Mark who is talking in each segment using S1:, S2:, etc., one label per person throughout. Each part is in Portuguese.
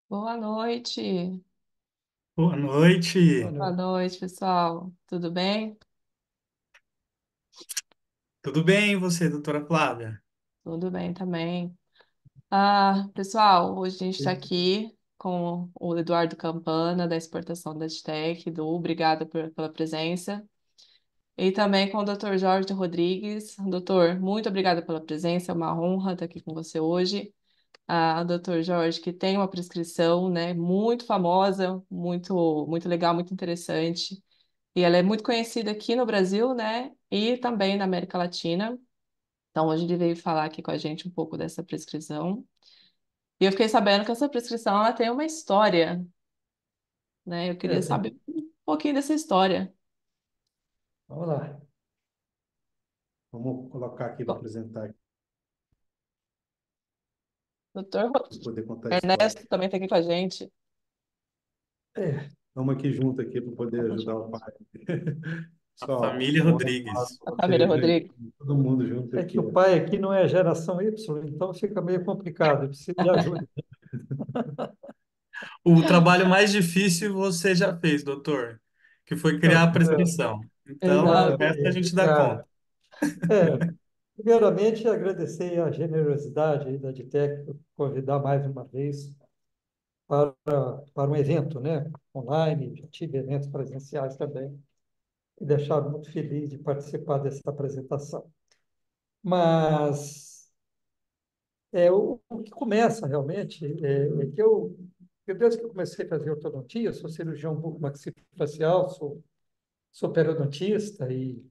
S1: Boa noite.
S2: Boa noite.
S1: Boa noite, pessoal. Tudo bem?
S2: Tudo bem, e você, doutora Flávia?
S1: Tudo bem também. Pessoal, hoje a gente está aqui com o Eduardo Campana, da Exportação da Edtech, obrigada pela presença. E também com o Dr. Jorge Rodrigues. Doutor, muito obrigada pela presença, é uma honra estar aqui com você hoje. Dr. Jorge, que tem uma prescrição, né, muito famosa, muito legal, muito interessante. E ela é muito conhecida aqui no Brasil, né? E também na América Latina. Então, hoje ele veio falar aqui com a gente um pouco dessa prescrição. E eu fiquei sabendo que essa prescrição ela tem uma história, né? Eu queria
S3: Tem.
S1: saber um pouquinho dessa história.
S3: Vamos lá. Vamos colocar aqui para
S1: Bom,
S3: apresentar, para
S1: doutor
S3: poder contar a história.
S1: Ernesto também está aqui com a gente.
S3: Vamos aqui junto aqui para poder
S1: Vamos
S3: ajudar
S1: junto.
S3: o pai.
S2: A
S3: Pessoal,
S2: família
S3: vamos lá,
S2: Rodrigues.
S1: A família
S3: vocês aí,
S1: Rodrigues.
S3: todo mundo junto
S4: É
S3: aqui.
S4: que o pai aqui não é geração Y, então fica meio complicado, eu preciso de ajuda.
S2: O trabalho mais difícil você já fez, doutor, que foi criar a prescrição. Então, o
S1: Exato.
S2: resto a
S4: Exatamente.
S2: gente dá conta.
S4: Primeiramente, agradecer a generosidade aí da Ditec por convidar mais uma vez para, para um evento, né? Online, já tive eventos presenciais também, e deixaram muito feliz de participar dessa apresentação. Mas o que começa realmente é que desde que eu comecei a fazer ortodontia, sou cirurgião bucomaxilofacial, sou periodontista e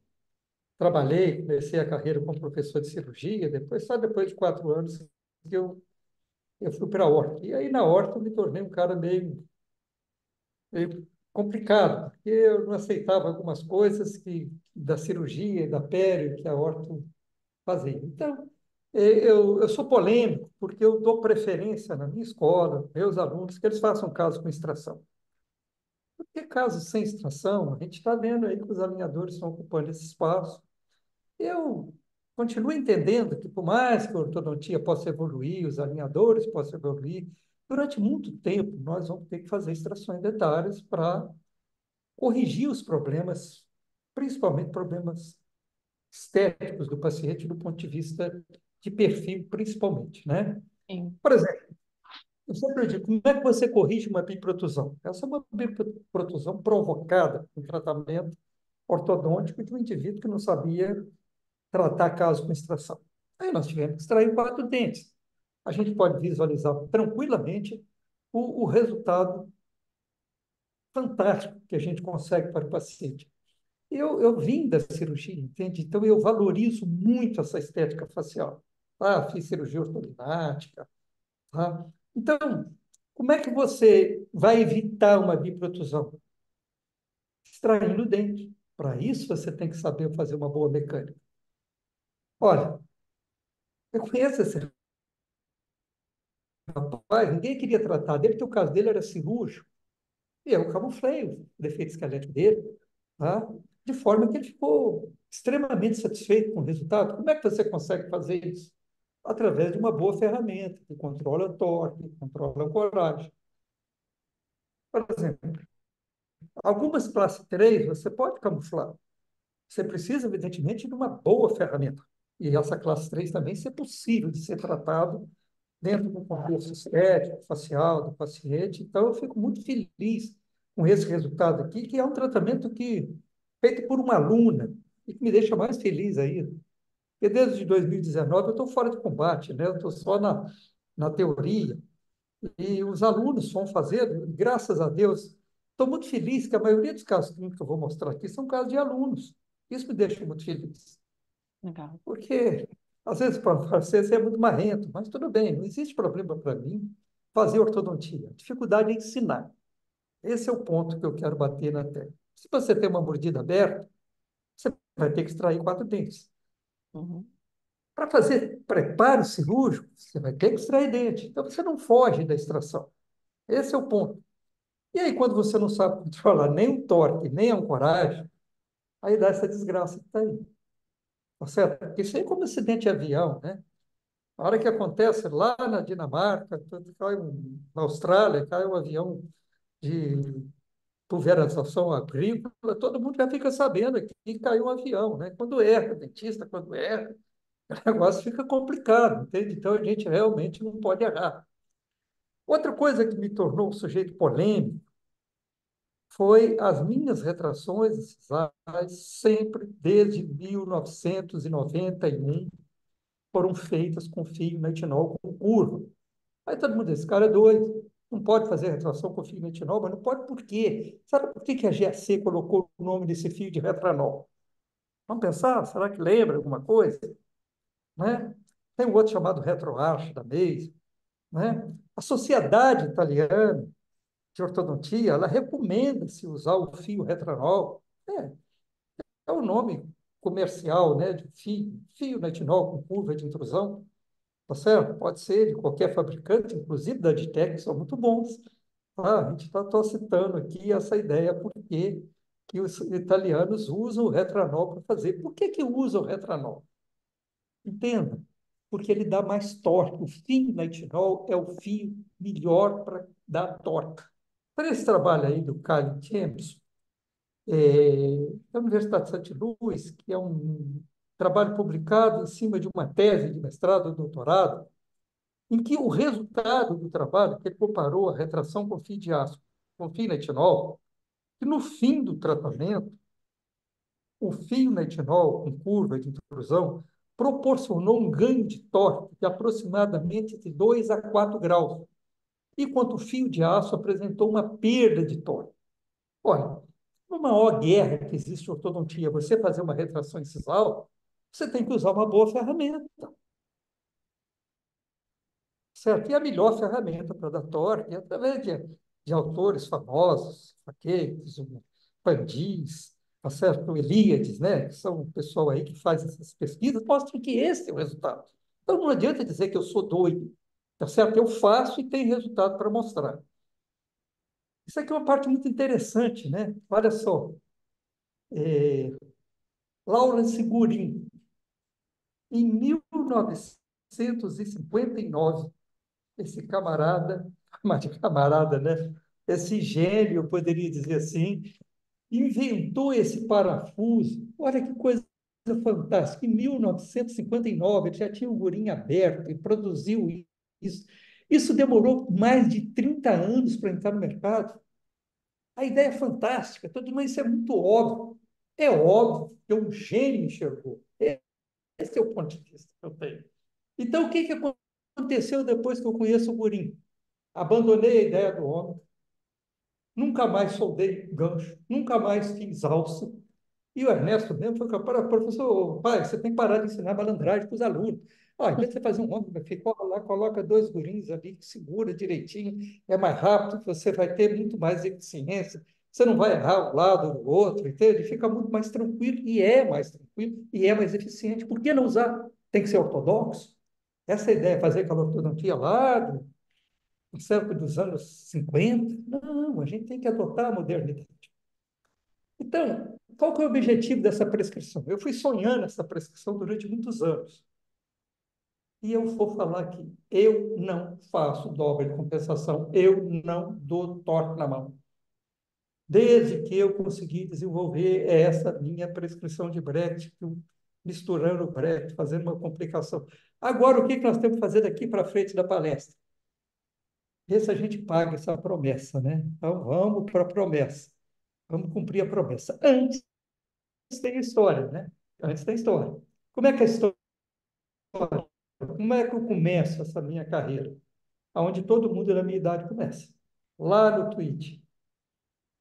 S4: trabalhei, comecei a carreira como professor de cirurgia, só depois de 4 anos que eu fui para a horta. E aí na horta eu me tornei um cara meio complicado, porque eu não aceitava algumas coisas da cirurgia e da pério que a horta fazia. Então, eu sou polêmico, porque eu dou preferência na minha escola, meus alunos, que eles façam caso com extração. Porque caso sem extração, a gente está vendo aí que os alinhadores estão ocupando esse espaço. Eu continuo entendendo que, por mais que a ortodontia possa evoluir, os alinhadores possam evoluir, durante muito tempo nós vamos ter que fazer extrações dentárias para corrigir os problemas, principalmente problemas estéticos do paciente, do ponto de vista de perfil, principalmente, né?
S1: Sim.
S4: Por exemplo, eu sempre digo, como é que você corrige uma biprotusão? Essa é uma biprotusão provocada por tratamento ortodôntico de um indivíduo que não sabia tratar caso com extração. Aí nós tivemos que extrair 4 dentes. A gente pode visualizar tranquilamente o resultado fantástico que a gente consegue para o paciente. Eu vim da cirurgia, entende? Então eu valorizo muito essa estética facial. Fiz cirurgia ortognática, tá? Então, como é que você vai evitar uma biprotusão? Extraindo o dente. Para isso, você tem que saber fazer uma boa mecânica. Olha, eu conheço esse rapaz, ninguém queria tratar dele, porque o caso dele era cirúrgico. E eu camuflei o defeito esquelético dele, tá? De forma que ele ficou extremamente satisfeito com o resultado. Como é que você consegue fazer isso? Através de uma boa ferramenta, que controla o torque, que controla a ancoragem. Por exemplo, algumas classe 3 você pode camuflar. Você precisa, evidentemente, de uma boa ferramenta. E essa classe 3 também, se é possível de ser tratado dentro do contexto estético, facial do paciente. Então, eu fico muito feliz com esse resultado aqui, que é um tratamento feito por uma aluna, e que me deixa mais feliz ainda. Porque desde 2019 eu estou fora de combate, né? Eu estou só na teoria, e os alunos vão fazer, graças a Deus. Estou muito feliz que a maioria dos casos clínicos que eu vou mostrar aqui são casos de alunos. Isso me deixa muito feliz.
S1: Legal.
S4: Porque, às vezes, para você é muito marrento, mas tudo bem, não existe problema para mim fazer ortodontia. A dificuldade é ensinar. Esse é o ponto que eu quero bater na tecla. Se você tem uma mordida aberta, você vai ter que extrair 4 dentes.
S1: Uhum.
S4: Para fazer preparo cirúrgico, você vai ter que extrair dente. Então, você não foge da extração. Esse é o ponto. E aí, quando você não sabe controlar nem o torque, nem a ancoragem, aí dá essa desgraça que está aí. Tá certo? Porque isso aí é como acidente de avião, né? A hora que acontece lá na Dinamarca, na Austrália, cai um avião de pulverização agrícola, todo mundo já fica sabendo que caiu um avião, né? Quando erra, dentista, quando erra, o negócio fica complicado, entende? Então a gente realmente não pode errar. Outra coisa que me tornou um sujeito polêmico foi as minhas retrações incisais, sempre desde 1991, foram feitas com fio metinol com curva. Aí todo mundo diz, esse cara é doido, não pode fazer retração com fio metinol, mas não pode por quê? Sabe por que que a GAC colocou o nome desse fio de retranol? Vamos pensar, será que lembra alguma coisa? Né? Tem um outro chamado RetroArch da MEI, né? A Sociedade Italiana de Ortodontia, ela recomenda se usar o fio retranol. É o nome comercial, né, de fio retinol com curva de intrusão, tá certo? Pode ser de qualquer fabricante, inclusive da Ditec, que são muito bons. A gente está citando aqui essa ideia porque que os italianos usam o retranol para fazer. Por que que usam o retranol? Entenda, porque ele dá mais torque. O fio nitinol é o fio melhor para dar torque. Para esse trabalho aí do Carl James, da Universidade de St. Louis, que é um trabalho publicado em cima de uma tese de mestrado ou doutorado, em que o resultado do trabalho, que ele comparou a retração com fio de aço com fio nitinol, que no fim do tratamento, o fio nitinol com curva de intrusão proporcionou um ganho de torque de aproximadamente de 2 a 4 graus, enquanto o fio de aço apresentou uma perda de torque. Olha, uma maior guerra que existe em ortodontia, você fazer uma retração incisal, você tem que usar uma boa ferramenta, certo? E a melhor ferramenta para dar torque é através de autores famosos, Faquetes, Pandis, tá certo? O Eliades, né? Que são o pessoal aí que faz essas pesquisas, mostram que esse é o resultado. Então não adianta dizer que eu sou doido, tá certo? Eu faço e tem resultado para mostrar. Isso aqui é uma parte muito interessante, né? Olha só, Lawrence Gurin, em 1959, esse camarada, mas camarada, né? Esse gênio, eu poderia dizer assim, inventou esse parafuso. Olha que coisa fantástica. Em 1959, ele já tinha o Gurin aberto e produziu isso. Isso demorou mais de 30 anos para entrar no mercado. A ideia é fantástica, todo mundo, isso é muito óbvio. É óbvio que um gênio enxergou. Esse é o ponto de vista que eu tenho. Então, o que que aconteceu depois que eu conheço o Gurin? Abandonei a ideia do homem, nunca mais soldei gancho, nunca mais fiz alça. E o Ernesto mesmo foi capaz, professor, pai, você tem que parar de ensinar malandragem para os alunos. Ó, em vez de você fazer um homem, meu filho, lá, coloca dois gurins ali, que segura direitinho, é mais rápido, você vai ter muito mais eficiência, você não vai errar um lado ou outro, entende? Fica muito mais tranquilo, e é mais tranquilo, e é mais eficiente. Por que não usar? Tem que ser ortodoxo? Essa ideia, fazer aquela ortodontia lá no século dos anos 50? Não, a gente tem que adotar a modernidade. Então, qual que é o objetivo dessa prescrição? Eu fui sonhando essa prescrição durante muitos anos. E eu vou falar que eu não faço dobra de compensação, eu não dou torque na mão. Desde que eu consegui desenvolver essa minha prescrição de Brecht, misturando o Brecht, fazendo uma complicação. Agora, o que que nós temos que fazer daqui para frente da palestra? Ver se a gente paga essa promessa, né? Então, vamos para a promessa. Vamos cumprir a promessa. Antes tem a história, né? Antes tem a história. Como é que é a história? Como é que eu começo essa minha carreira? Onde todo mundo da minha idade começa. Lá no Twitch.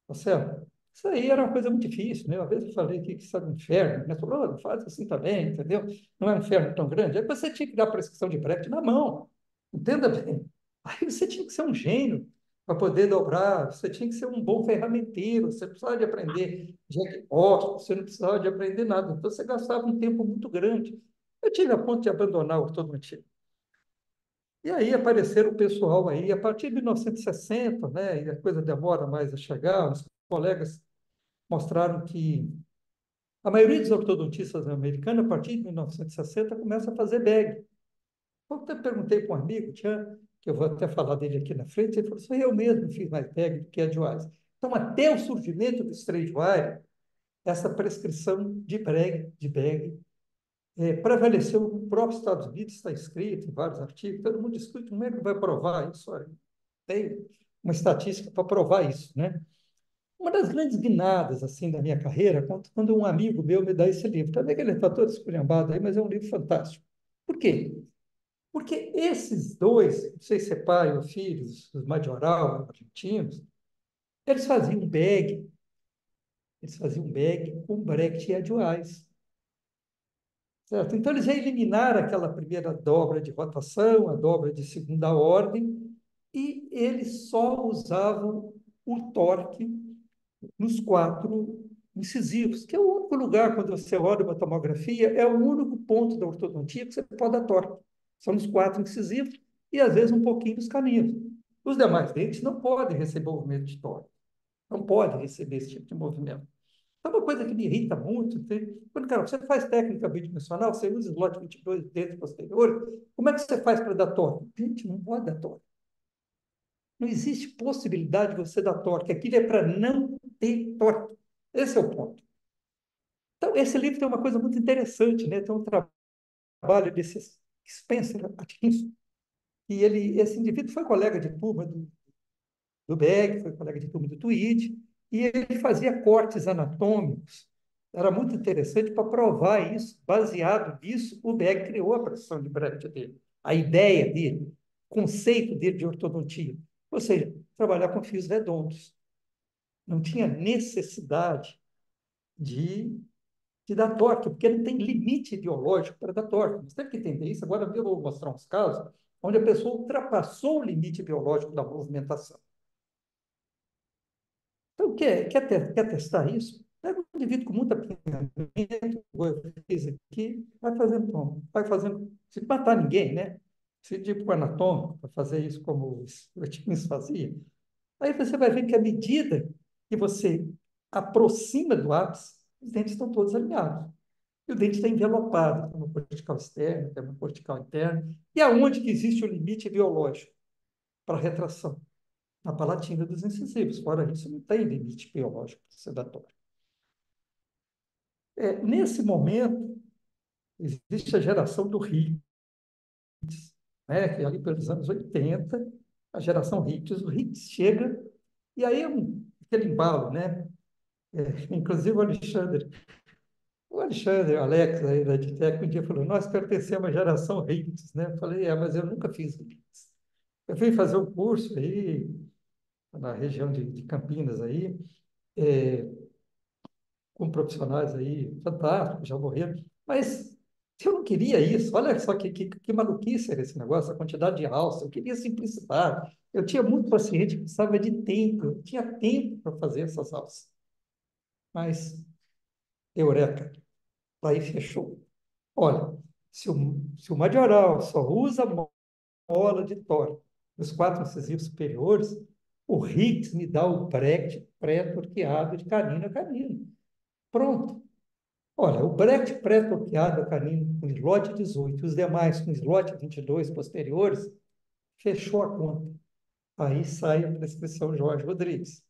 S4: Tá certo? Isso aí era uma coisa muito difícil, né? Uma vez eu falei que isso era um inferno, né? Falou, "Oh, faz assim também, entendeu? Não é um inferno tão grande." Aí você tinha que dar prescrição de Brecht na mão. Entenda bem. Aí você tinha que ser um gênio para poder dobrar, você tinha que ser um bom ferramenteiro, você precisava de aprender diagnóstico, você não precisava de aprender nada. Então você gastava um tempo muito grande. Eu tive a ponto de abandonar o ortodontia. E aí apareceram o pessoal aí, a partir de 1960, né, e a coisa demora mais a chegar, os colegas mostraram que a maioria dos ortodontistas americanos, a partir de 1960, começa a fazer bag. Eu até perguntei para um amigo, Tian, que eu vou até falar dele aqui na frente, ele falou assim, eu mesmo fiz mais PEG do que a DIUAS. Então, até o surgimento do straight wire, essa prescrição de PEG, prevaleceu no próprio Estados Unidos, está escrito em vários artigos, todo mundo discute como é que vai provar isso. Olha, tem uma estatística para provar isso, né? Uma das grandes guinadas assim da minha carreira, quando um amigo meu me dá esse livro, também que ele está todo esculhambado aí, mas é um livro fantástico. Por quê? Porque esses dois, não sei se é pai ou filho, os Majoral, argentinos, eles faziam com Brecht e Adwais. Certo? Então, eles já eliminaram aquela primeira dobra de rotação, a dobra de segunda ordem, e eles só usavam o torque nos quatro incisivos, que é o único lugar, quando você olha uma tomografia, é o único ponto da ortodontia que você pode dar torque. São nos quatro incisivos e, às vezes, um pouquinho dos caninos. Os demais dentes não podem receber movimento de torque. Não podem receber esse tipo de movimento. É uma coisa que me irrita muito. Quando, cara, você faz técnica bidimensional, você usa slot 22 dedos posteriores, como é que você faz para dar torque? Gente, não pode dar torque. Não existe possibilidade de você dar torque. Aquilo é para não ter torque. Esse é o ponto. Então, esse livro tem uma coisa muito interessante, né? Tem um trabalho desse Spencer Atkinson, e esse indivíduo foi colega de turma do Begg, foi colega de turma do Tweed, e ele fazia cortes anatômicos. Era muito interessante para provar isso. Baseado nisso, o Begg criou a pressão de Brecht dele, a ideia dele, o conceito dele de ortodontia. Ou seja, trabalhar com fios redondos. Não tinha necessidade de, de dar torque, porque não tem limite biológico para dar torque. Você tem que entender isso. Agora eu vou mostrar uns casos onde a pessoa ultrapassou o limite biológico da movimentação. Então, quer testar isso? Pega um indivíduo com muito alinhamento, eu fiz aqui, vai fazendo como? Vai fazendo, sem matar ninguém, né? Se tipo anatômico, para fazer isso como os Ortiz fazia. Aí você vai ver que à medida que você aproxima do ápice, os dentes estão todos alinhados. E o dente está envelopado, tem uma cortical externa, tem uma cortical interna. E aonde que existe o limite biológico para retração? Na palatina dos incisivos. Fora isso, não tem limite biológico sedatório. Nesse momento, existe a geração do Higgs, né? Que ali pelos anos 80, a geração Higgs, o Higgs chega, e aí é aquele embalo, né? Inclusive o Alex, aí da Edtech, um dia falou, nós pertencemos à geração Higgs, né? Eu falei, mas eu nunca fiz Higgs. Eu fui fazer um curso aí, na região de Campinas, aí, com profissionais aí fantásticos, já morreram, mas eu não queria isso. Olha só que maluquice era esse negócio, a quantidade de alça. Eu queria simplicidade. Eu tinha muito paciente que precisava de tempo, eu tinha tempo para fazer essas alças. Mas, eureka, aí fechou. Olha, se o majoral só usa mola de tórax nos quatro incisivos superiores, o Higgs me dá o pré-torqueado de canino a canino. Pronto. Olha, o Brecht pré-torqueado a canino com slot 18 e os demais com slot 22 posteriores, fechou a conta. Aí sai a prescrição Jorge Rodrigues.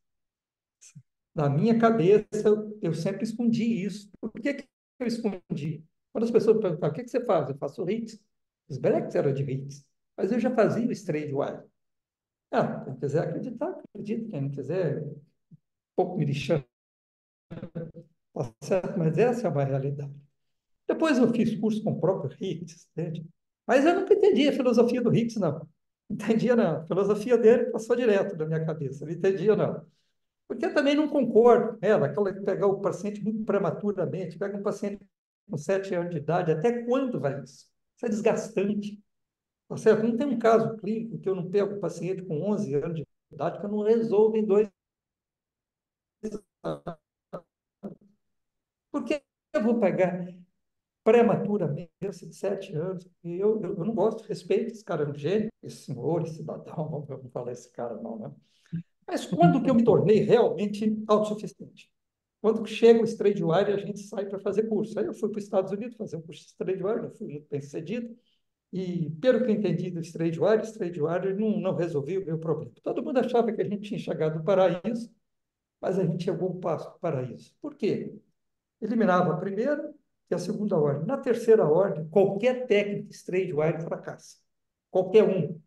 S4: Na minha cabeça, eu sempre escondi isso. Por que eu escondi? Quando as pessoas perguntavam, o que você faz? Eu faço Higgs. Os Brechts eram de Higgs. Mas eu já fazia o straight wire. Quem quiser acreditar, acredita. Quem não quiser, pouco me lixando. Tá certo? Mas essa é uma realidade. Depois eu fiz curso com o próprio Higgs, entende? Mas eu nunca entendi a filosofia do Higgs, não. Entendia, não. A filosofia dele passou direto da minha cabeça. Não entendia, não. Porque eu também não concordo. Aquela de pegar o paciente muito prematuramente, pega um paciente com 7 anos de idade, até quando vai isso? Isso é desgastante. Tá certo? Não tem um caso clínico que eu não pego o paciente com 11 anos de idade que eu não resolvo em 2 anos. Por que eu vou pegar prematuramente, de 7 anos? E eu não gosto, respeito esse cara, é um gênio, esse senhor, esse cidadão, vamos falar esse cara não, né? Mas quando que eu me tornei realmente autossuficiente? Quando que chega o straight wire, a gente sai para fazer curso. Aí eu fui para os Estados Unidos fazer um curso de straight wire, não fui muito bem sucedido. E, pelo que eu entendi do StraightWire não resolvia o meu problema. Todo mundo achava que a gente tinha chegado no paraíso, mas a gente chegou um passo do paraíso. Por quê? Eliminava a primeira e a segunda ordem. Na terceira ordem, qualquer técnica StraightWire fracassa. Qualquer um.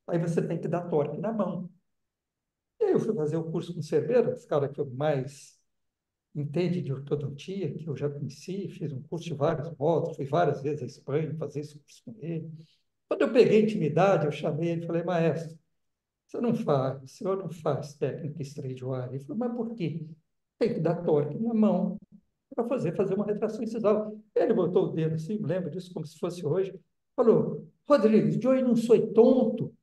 S4: Aí você tem que dar torque na mão. E aí eu fui fazer o curso com o Cerveira, esse cara que eu mais entende de ortodontia, que eu já conheci, fiz um curso de vários módulos, fui várias vezes à Espanha fazer esse curso com ele. Quando eu peguei intimidade, eu chamei ele e falei, maestro, o senhor não faz técnica StraightWire. Ele falou, mas por quê? Tem que dar torque na mão para fazer uma retração incisal. Ele botou o dedo assim, lembro disso como se fosse hoje, falou, Rodrigues, eu não sou tonto.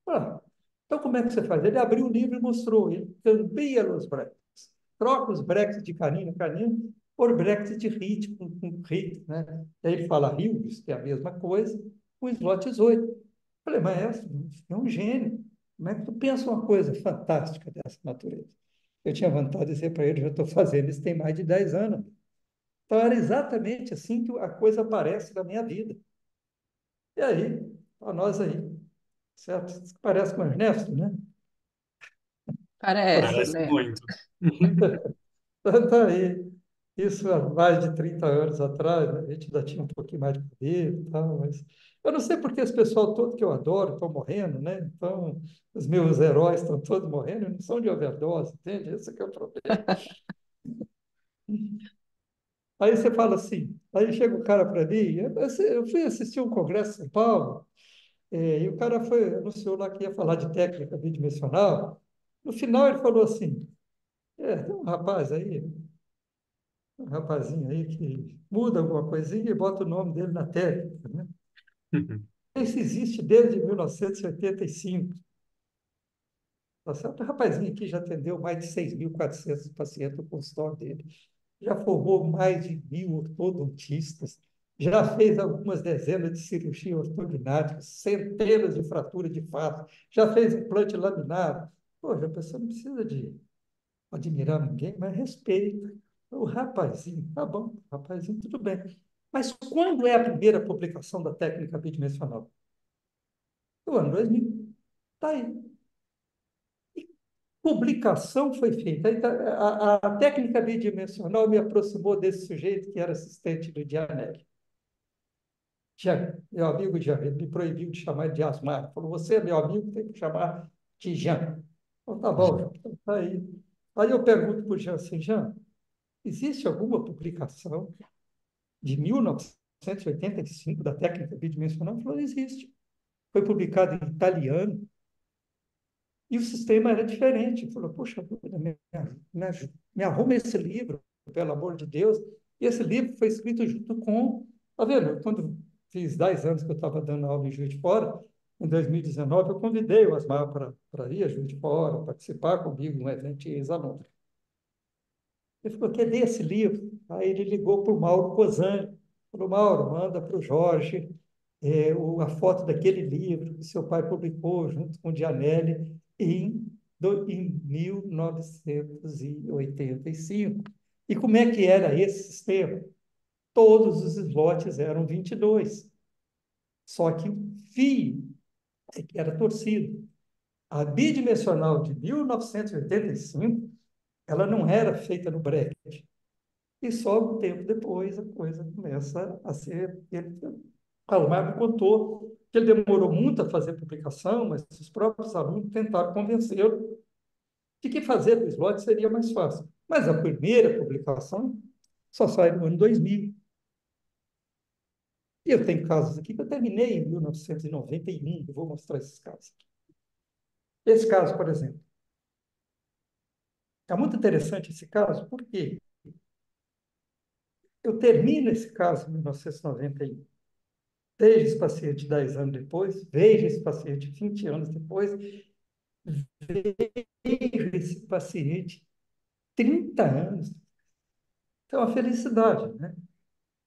S4: Ah, então como é que você faz? Ele abriu o livro e mostrou, ele cambia os breques, troca os breques de canino a canino por breques de HIT com HIT, né? E aí ele fala Hughes, que é a mesma coisa, com slot 18. Falei, maestro, é um gênio. Como é que tu pensa uma coisa fantástica dessa natureza? Eu tinha vontade de dizer para ele, já estou fazendo isso tem mais de 10 anos. Então, era exatamente assim que a coisa aparece na minha vida. E aí, para nós aí, certo? Parece com o Ernesto, né?
S1: Parece,
S2: Parece
S1: né?
S2: muito.
S4: Então, aí, isso há mais de 30 anos atrás, né? A gente ainda tinha um pouquinho mais de poder e tal, mas eu não sei porque esse pessoal todo que eu adoro estão morrendo, né? Então, os meus heróis estão todos morrendo, e não são de overdose, entende? Esse é que é o problema. Aí você fala assim, aí chega o cara para mim, eu fui assistir um congresso em São Paulo, e o cara anunciou lá que ia falar de técnica bidimensional. No final ele falou assim, tem um rapazinho aí que muda alguma coisinha e bota o nome dele na técnica, né? Isso existe desde 1985. Tá certo? O rapazinho aqui já atendeu mais de 6.400 pacientes no consultório dele. Já formou mais de 1.000 ortodontistas. Já fez algumas dezenas de cirurgias ortognáticas, centenas de fraturas de face. Já fez implante laminar. Poxa, a pessoa não precisa de admirar ninguém, mas respeita. O rapazinho, tá bom, rapazinho, tudo bem. Mas quando é a primeira publicação da técnica bidimensional? O ano 2000. Está aí. Publicação foi feita. Aí a técnica bidimensional me aproximou desse sujeito que era assistente do Dianelli. Jean, meu amigo Jean, ele me proibiu de chamar de Asmar. Falou, você é meu amigo, tem que chamar de Jean. Então, tá bom, então, tá aí. Aí eu pergunto para o Jean assim, Jean, existe alguma publicação de 1985 da técnica bidimensional? Ele falou, existe. Foi publicado em italiano e o sistema era diferente. Ele falou, poxa, me arruma esse livro, pelo amor de Deus. E esse livro foi escrito junto com... Tá vendo? Quando fiz 10 anos que eu estava dando aula em Juiz de Fora, em 2019, eu convidei o Asmar para ir a Juiz de Fora, participar comigo de um evento em ex-aluno. Ele falou, cadê esse livro? Aí ele ligou para o Mauro Cosani. Falou, Mauro, manda para o Jorge a foto daquele livro que seu pai publicou junto com o Gianelli em 1985. E como é que era esse sistema? Todos os slots eram 22, só que o fio é que era torcido. A bidimensional de 1985, ela não era feita no bracket. E só um tempo depois a coisa começa a ser. Calmar me contou que ele demorou muito a fazer a publicação, mas os próprios alunos tentaram convencê-lo de que fazer o slot seria mais fácil. Mas a primeira publicação só sai no ano 2000. E eu tenho casos aqui que eu terminei em 1991, eu vou mostrar esses casos. Esse caso, por exemplo, é muito interessante esse caso, porque eu termino esse caso em 1991. Veja esse paciente 10 anos depois, veja esse paciente 20 anos depois, veja esse paciente 30 anos. Então, a felicidade, né?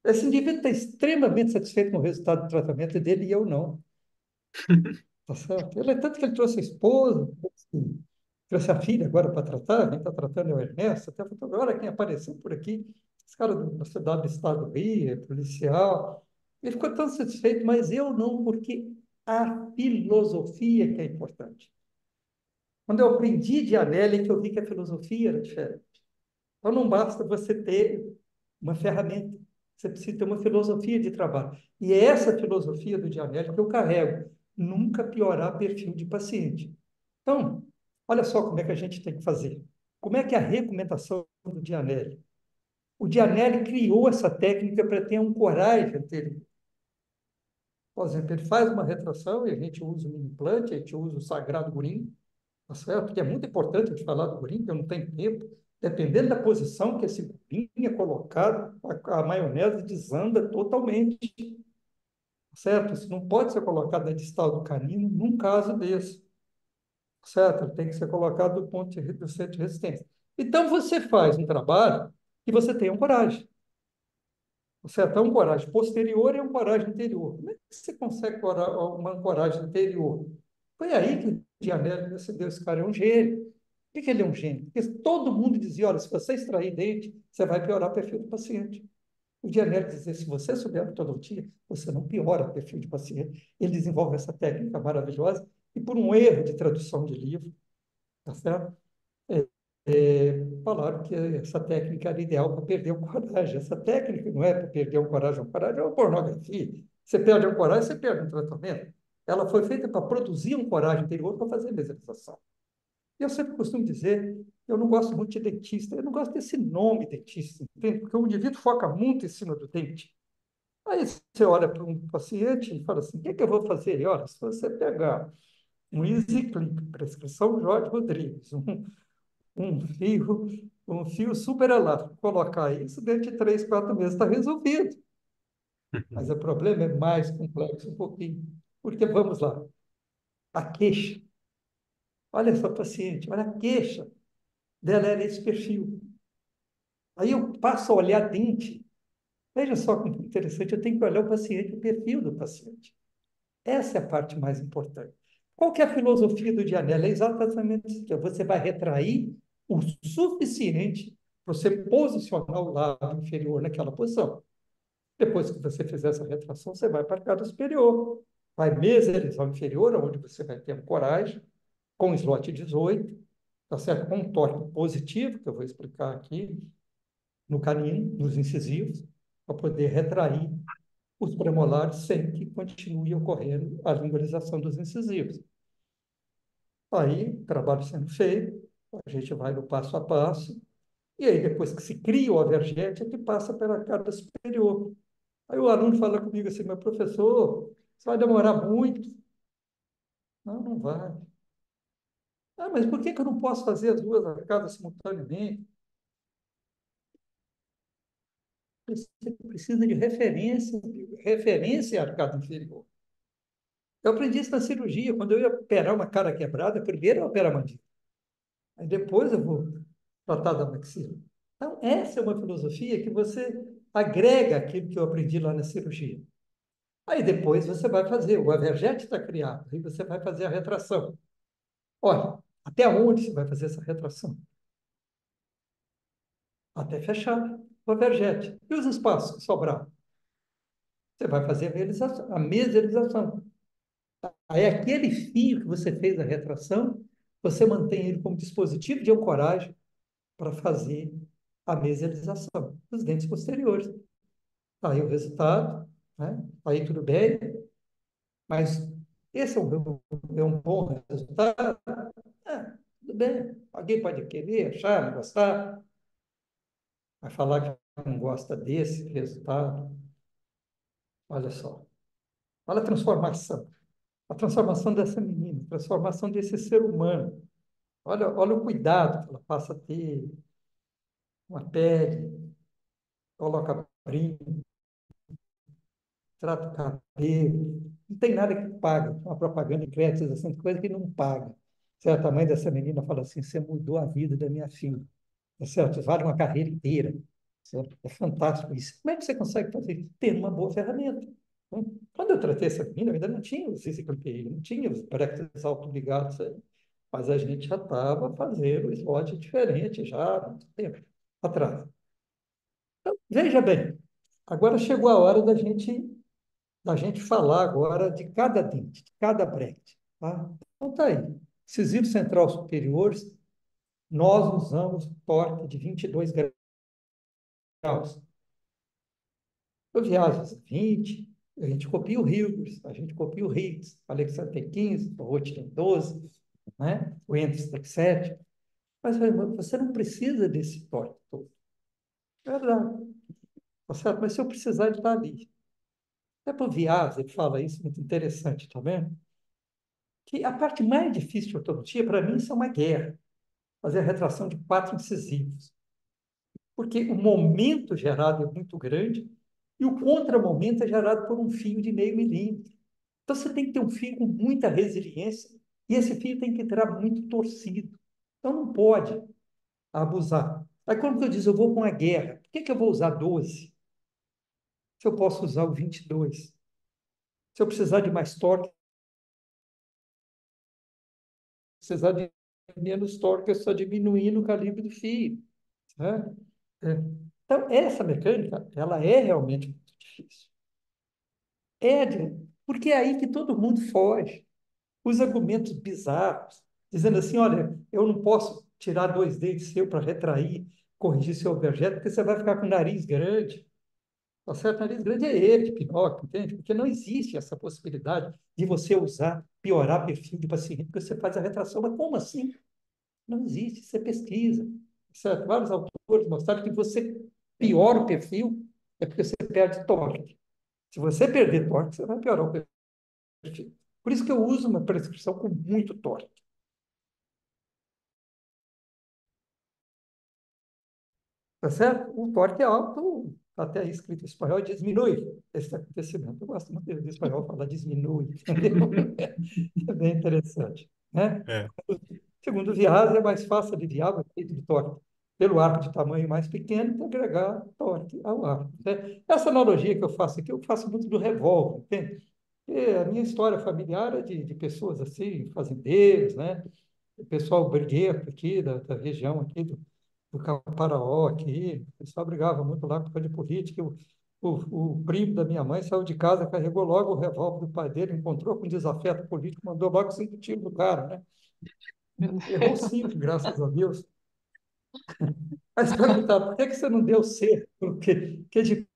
S4: Esse indivíduo está extremamente satisfeito com o resultado do tratamento dele e eu não. Tá certo? Ele, tanto que ele trouxe a esposa, trouxe a filha agora para tratar, quem está tratando é o Ernesto, até falou, olha quem apareceu por aqui, esse cara da cidade do estado do Rio, é policial. Ele ficou tão satisfeito, mas eu não, porque a filosofia que é importante. Quando eu aprendi de Anélia, que eu vi que a filosofia era diferente. Então, não basta você ter uma ferramenta, você precisa ter uma filosofia de trabalho. E é essa filosofia do Dianelli que eu carrego, nunca piorar perfil de paciente. Então, olha só como é que a gente tem que fazer. Como é que é a recomendação do Dianelli? O Dianelli criou essa técnica para ter um coragem anterior. Por exemplo, ele faz uma retração e a gente usa um implante, a gente usa o sagrado Gurim, tá certo? Porque é muito importante a gente falar do Gurim, porque eu não tenho tempo. Dependendo da posição que esse Gurim é colocado, a maionese desanda totalmente, certo? Isso não pode ser colocado na distal do canino num caso desse, certo? Ele tem que ser colocado do centro de resistência. Então, você faz um trabalho que você tenha coragem. Você até um coragem posterior e um coragem interior. Como é que você consegue uma coragem interior? Foi aí que o Dianelli decidiu, esse cara é um gênio. Por que ele é um gênio? Porque todo mundo dizia, olha, se você extrair dente, você vai piorar o perfil do paciente. O Dianelli dizia, se você souber a metodologia, você não piora o perfil de paciente. Ele desenvolve essa técnica maravilhosa e por um erro de tradução de livro, tá certo? Falaram que essa técnica era ideal para perder o coragem. Essa técnica não é para perder o coragem é uma pornografia. Você perde o coragem, você perde um tratamento. Ela foi feita para produzir um coragem interior para fazer meserização. E eu sempre costumo dizer, eu não gosto muito de dentista, eu não gosto desse nome dentista, entende? Porque o indivíduo foca muito em cima do dente. Aí você olha para um paciente e fala assim, o que é que eu vou fazer? E olha, se você pegar um EasyClip, prescrição Jorge Rodrigues, um fio super elástico, colocar isso dentro de 3, 4 meses está resolvido. Mas o problema é mais complexo um pouquinho. Porque, vamos lá, a queixa. Olha essa paciente, olha a queixa dela era esse perfil. Aí eu passo a olhar dente. Veja só como interessante, eu tenho que olhar o paciente, o perfil do paciente. Essa é a parte mais importante. Qual que é a filosofia do Dianelli? É exatamente isso. Que você vai retrair o suficiente para você posicionar o lábio inferior naquela posição. Depois que você fizer essa retração, você vai para a cara superior. Vai meserizar o inferior, onde você vai ter coragem, com slot 18, tá certo? Com um torque positivo, que eu vou explicar aqui, no canino, nos incisivos, para poder retrair os premolares sem que continue ocorrendo a lingualização dos incisivos. Aí, trabalho sendo feito, a gente vai no passo a passo, e aí depois que se cria o avergente, é que passa pela cara superior. Aí o aluno fala comigo assim, meu professor, isso vai demorar muito. Não, não vai. Ah, mas por que que eu não posso fazer as duas arcadas simultaneamente? Você precisa de referência à arcada inferior. Eu aprendi isso na cirurgia. Quando eu ia operar uma cara quebrada, primeiro eu opero a mandíbula. Aí depois eu vou tratar da maxila. Então, essa é uma filosofia que você agrega aquilo que eu aprendi lá na cirurgia. Aí depois você vai fazer, o avergete está criado, aí você vai fazer a retração. Olha, até onde você vai fazer essa retração? Até fechar o avergete. E os espaços que sobraram? Você vai fazer a meserização. Aí aquele fio que você fez a retração, você mantém ele como dispositivo de ancoragem para fazer a meserização dos dentes posteriores. Aí o resultado, né? Aí tudo bem, mas esse é um bom resultado? É, tudo bem. Alguém pode querer, achar, não gostar, vai falar que não gosta desse resultado. Olha só, olha a transformação dessa menina, a transformação desse ser humano. Olha o cuidado que ela passa a ter com a pele, coloca brinco, trata o cabelo. Não tem nada que paga. Uma propaganda de créditos, assim, coisa que não paga. Certo? A mãe dessa menina fala assim: você mudou a vida da minha filha. Tá certo? Vale uma carreira inteira. Certo? É fantástico isso. Como é que você consegue fazer isso? Tendo uma boa ferramenta. Né? Quando eu tratei essa menina, eu ainda não tinha o CCCLPI, não tinha os brackets autoligados, mas a gente já estava fazendo o slot diferente já há muito tempo atrás. Então, veja bem, agora chegou a hora da gente da gente falar agora de cada dente, de cada bracket, tá? Então, tá aí. Incisivos central superiores, nós usamos torque de 22 graus. Eu viajo 20, a gente copia o Hilgers, a gente copia o Higgs, o Alexandre tem 15, o Roth tem 12, né? O Endres tem 7. Mas você não precisa desse torque todo. É verdade. Tá certo? Mas se eu precisar, ele está ali. Até para o Vias, ele fala isso, muito interessante, tá vendo? Que a parte mais difícil de ortodontia, para mim, isso é uma guerra. Fazer a retração de 4 incisivos. Porque o momento gerado é muito grande e o contramomento é gerado por um fio de meio milímetro. Então, você tem que ter um fio com muita resiliência e esse fio tem que entrar muito torcido. Então, não pode abusar. Aí, quando eu digo, eu vou com a guerra, por que eu vou usar 12? Se eu posso usar o 22? Se eu precisar de mais torque, precisar de menos torque, é só diminuindo o calibre do fio, né? É. Então, essa mecânica, ela é realmente muito difícil. Porque é aí que todo mundo foge. Os argumentos bizarros, dizendo assim, olha, eu não posso tirar 2 dentes seu para retrair, corrigir seu overjet, porque você vai ficar com o nariz grande. Tá certo? O nariz grande é ele, de Pinóquio, entende? Porque não existe essa possibilidade de você usar, piorar perfil de paciente, porque você faz a retração. Mas como assim? Não existe, você pesquisa. Certo? Vários autores mostraram que você piora o perfil é porque você perde torque. Se você perder torque, você vai piorar o perfil. Por isso que eu uso uma prescrição com muito torque. Tá certo? O torque é alto, tá até aí escrito em espanhol, diminui esse acontecimento. Eu gosto muito de espanhol falar diminui, entendeu? É bem interessante, né?
S2: É.
S4: Segundo o Vias, é mais fácil aliviar o efeito de torque pelo arco de tamanho mais pequeno para agregar torque ao arco, né? Essa analogia que eu faço aqui, eu faço muito do revólver, entende? E a minha história familiar é de pessoas assim, fazendeiros, né? O pessoal briguento aqui, da região aqui do Caparaó, aqui, o pessoal brigava muito lá por causa de política. O primo da minha mãe saiu de casa, carregou logo o revólver do pai dele, encontrou com desafeto político, mandou logo 5 tiros no cara, né? Errou 5, graças a Deus. Mas perguntar, por que você não deu C? Porque de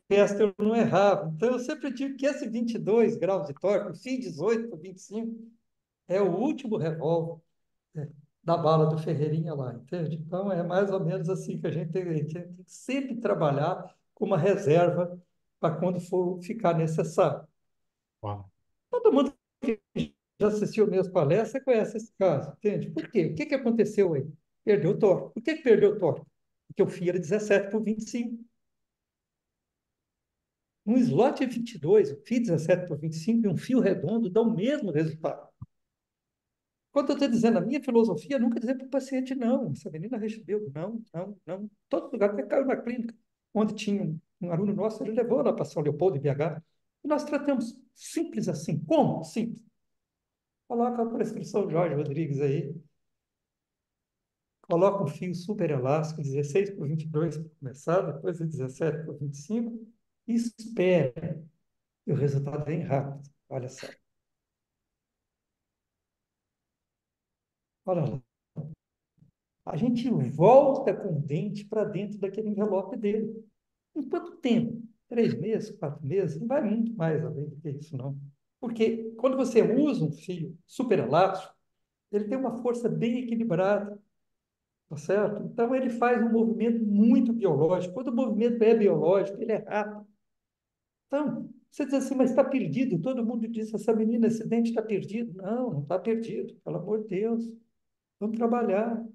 S4: resto eu não errava. Então, eu sempre digo que esse 22 graus de torque, o FI 18 para 25, é o último revólver, né, da bala do Ferreirinha lá, entende? Então, é mais ou menos assim que a gente tem que sempre trabalhar com uma reserva para quando for ficar necessário.
S2: Uau.
S4: Todo mundo que já assistiu minhas palestras conhece esse caso, entende? Por quê? O que que aconteceu aí? Perdeu o torque. Por que que perdeu o torque? Porque o fio era 17 por 25. Um slot é 22, o fio 17 por 25 e um fio redondo dão o mesmo resultado. Quando eu estou dizendo, a minha filosofia é nunca dizer para o paciente não. Essa menina recebeu, não, não, não. Todo lugar, até caiu na clínica, onde tinha um aluno nosso, ele levou lá para São Leopoldo, em BH, e nós tratamos simples assim. Como? Simples. Coloca a prescrição Jorge Rodrigues aí, coloca um fio super elástico, 16 por 22 para começar, depois é 17 por 25, e espera. E o resultado vem rápido. Olha só. Olha lá. A gente volta com o dente para dentro daquele envelope dele. Em quanto tempo? 3 meses, 4 meses? Não vai muito mais além do que isso, não. Porque quando você usa um fio super elástico, ele tem uma força bem equilibrada, tá certo? Então, ele faz um movimento muito biológico. Quando o movimento é biológico, ele é rápido. Então, você diz assim, mas está perdido. Todo mundo diz, essa menina, esse dente está perdido. Não, não está perdido. Pelo amor de Deus. Vamos trabalhar.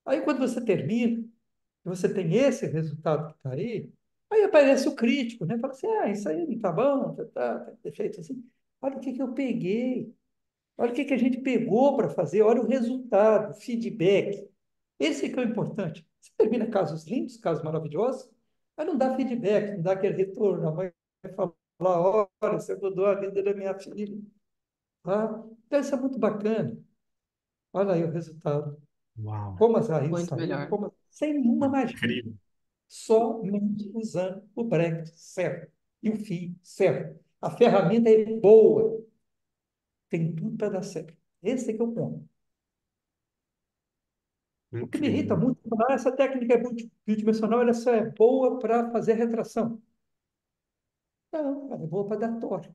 S4: Aí, quando você termina, você tem esse resultado que está aí aparece o crítico, né? Fala assim, isso aí não está bom, tá defeito assim. Olha o que eu peguei. Olha o que a gente pegou para fazer. Olha o resultado, o feedback. Esse que é o importante. Você termina casos lindos, casos maravilhosos, mas não dá feedback, não dá aquele retorno. A mãe fala, olha, você mudou a vida da minha filha. Tá? Então, isso é muito bacana. Olha aí o resultado.
S2: Uau.
S4: Como as raízes
S1: Muito
S4: saíram,
S1: melhor.
S4: sem nenhuma magia.
S2: Incrível.
S4: Somente usando o bracket certo e o fio certo. A ferramenta é boa, tem tudo para dar certo. Esse é que é o ponto. O que me irrita
S2: Incrível.
S4: muito é essa técnica bidimensional, ela só é boa para fazer retração. Não, ela é boa para dar torque.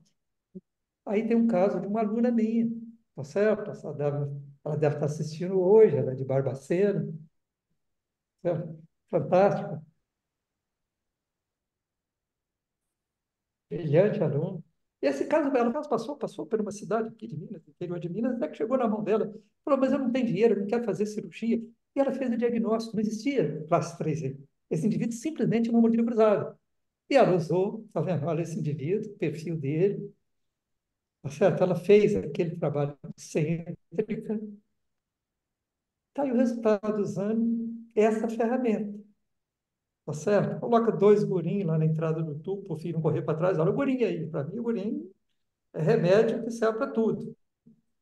S4: Aí tem um caso de uma aluna minha, tá certo? Ela deve estar assistindo hoje, ela é de Barbacena, certo? Fantástico, brilhante aluno. E esse caso, ela passou por uma cidade aqui de Minas, interior de Minas, até que chegou na mão dela. Falou, mas eu não tenho dinheiro, eu não quero fazer cirurgia. E ela fez o diagnóstico, não existia classe 3A. Esse indivíduo simplesmente não mordilha cruzada. E ela usou, tá vendo? Olha esse indivíduo, o perfil dele, tá certo? Ela fez aquele trabalho excêntrica. Tá aí o resultado usando essa ferramenta, tá certo? Coloca dois gurinhos lá na entrada do tubo, para o filho não correr para trás. Olha o gurinho aí. Para mim, o gurinho é remédio que serve para tudo,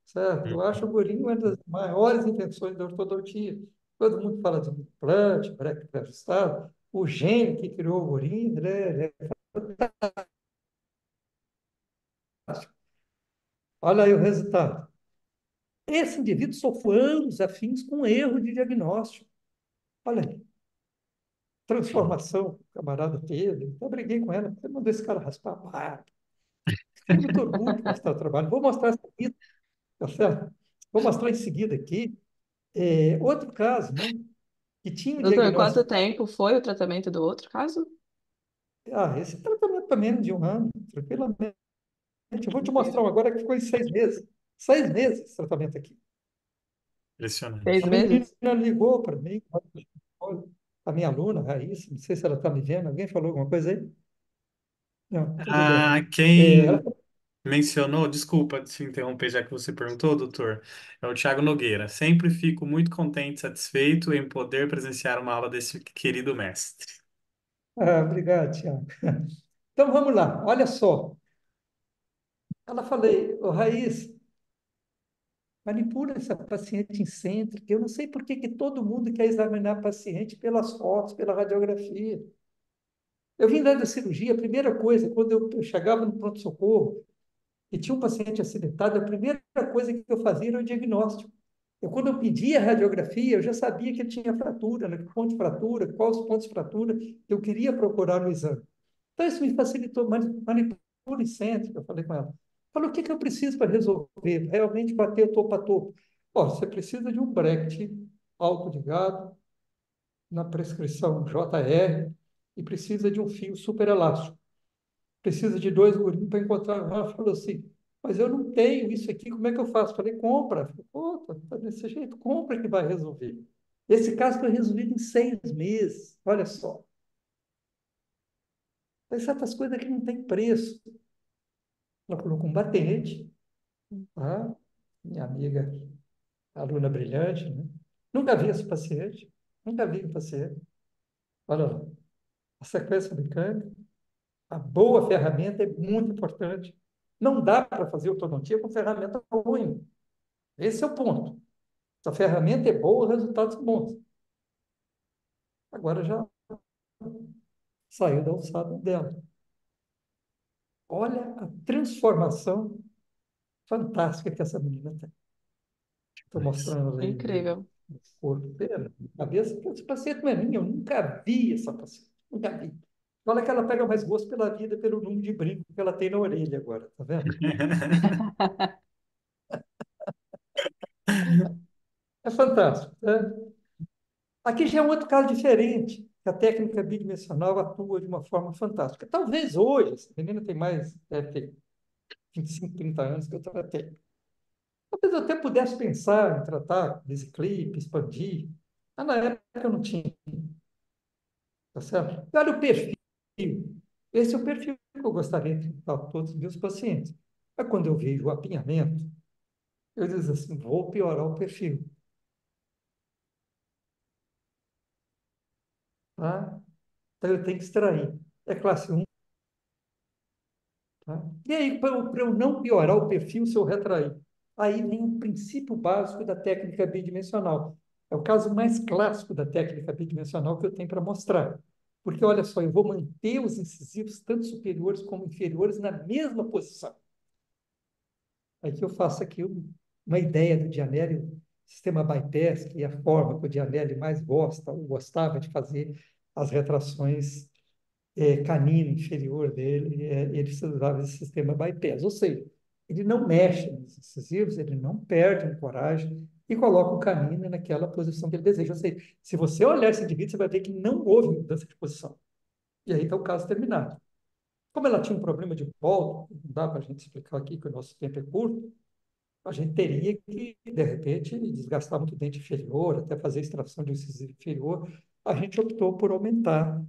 S4: certo? Eu acho o gurinho uma das maiores invenções da ortodontia. Todo mundo fala de implante, breque ajustado. O gênio que criou o gurinho, ele é fantástico. Olha aí o resultado. Esse indivíduo sofreu anos a fins com erro de diagnóstico. Olha aí, transformação que o camarada teve. Eu briguei com ela, você mandou esse cara raspar a barba. Tenho muito orgulho de mostrar o trabalho. Vou mostrar essa aqui, tá certo? Vou mostrar em seguida aqui. Outro caso, né? Que tinha um
S1: Doutor, quanto
S4: diagnóstico.
S1: tempo foi o tratamento do outro caso?
S4: Esse tratamento para menos de um ano, tranquilamente. Eu vou te mostrar um
S1: Incrível.
S4: agora que ficou em 6 meses. 6 meses esse tratamento aqui.
S1: Seis
S4: A
S2: Impressionante.
S4: menina
S1: meses?
S4: ligou para mim, a minha aluna, Raíssa, não sei se ela está me vendo. Alguém falou alguma coisa aí? Não, tudo bem.
S2: Ah,
S4: Ela
S2: quem mencionou, desculpa te interromper, já que você perguntou, doutor, é o Thiago Nogueira. Sempre fico muito contente e satisfeito em poder presenciar uma aula desse querido mestre.
S4: Obrigado, Tiago. Então vamos lá, olha só. Ela falei, ô Raíssa, manipula essa paciente excêntrica. Eu não sei por que que todo mundo quer examinar paciente pelas fotos, pela radiografia. Eu vim da cirurgia, a primeira coisa, quando eu chegava no pronto-socorro e tinha um paciente acidentado, a primeira coisa que eu fazia era o diagnóstico. Quando eu pedia a radiografia, eu já sabia que ele tinha fratura, né? Que ponto de fratura, quais os pontos de fratura que eu queria procurar no exame. Então, isso me facilitou, manipula excêntrica, eu falei com ela. Falou, o que que eu preciso para resolver? Realmente bater topo a topo. Ó, você precisa de um Brecht álcool de gado na prescrição JR e precisa de um fio super elástico. Precisa de dois gurinhos para encontrar. Ela falou assim, mas eu não tenho isso aqui, como é que eu faço? Falei, compra. Falei, pô, tá desse jeito, compra que vai resolver. Esse caso foi resolvido em 6 meses, olha só. Tem certas coisas que não tem preço. Ela colocou um batente, tá? Minha amiga, aluna brilhante, né? Nunca vi esse paciente, nunca vi um paciente. Olha lá, a sequência mecânica, a boa ferramenta é muito importante. Não dá para fazer ortodontia com ferramenta ruim. Esse é o ponto. Se a ferramenta é boa, resultados são bons. Agora já saiu da alçada dela. Olha a transformação fantástica que essa menina tem. Estou
S2: Mas,
S4: mostrando aí
S1: Incrível.
S4: o corpo dela, a cabeça, que esse paciente não é minha, eu nunca vi essa paciente, nunca vi. Olha que ela pega mais gosto pela vida, pelo número de brinco que ela tem na orelha agora, tá vendo? É fantástico, né? Aqui já é um outro caso diferente, que a técnica bidimensional atua de uma forma fantástica. Talvez hoje, essa menina tem mais, deve ter 25, 30 anos que eu tratei. Talvez eu até pudesse pensar em tratar desclipe, expandir, mas na época eu não tinha, tá certo? E olha o perfil. Esse é o perfil que eu gostaria de tratar todos os meus pacientes. Mas quando eu vejo o apinhamento, eu digo assim, vou piorar o perfil, tá? Então eu tenho que extrair. É classe 1, tá? E aí, para eu não piorar o perfil se eu retrair? Aí vem o princípio básico da técnica bidimensional. É o caso mais clássico da técnica bidimensional que eu tenho para mostrar. Porque, olha só, eu vou manter os incisivos, tanto superiores como inferiores, na mesma posição. Aí que eu faço aqui uma ideia do Gianelli, sistema bypass, que é a forma que o Gianelli mais gosta, ou gostava de fazer as retrações canino inferior dele, ele usava esse sistema bypass. Ou seja, ele não mexe nos incisivos, ele não perde a coragem e coloca o canino naquela posição que ele deseja. Ou seja, se você olhar esse indivíduo, você vai ver que não houve mudança de posição. E aí está o caso terminado. Como ela tinha um problema de volta, não dá para a gente explicar aqui, que o nosso tempo é curto, a gente teria que, de repente, desgastar muito o dente inferior, até fazer extração de incisivo inferior. A gente optou por aumentar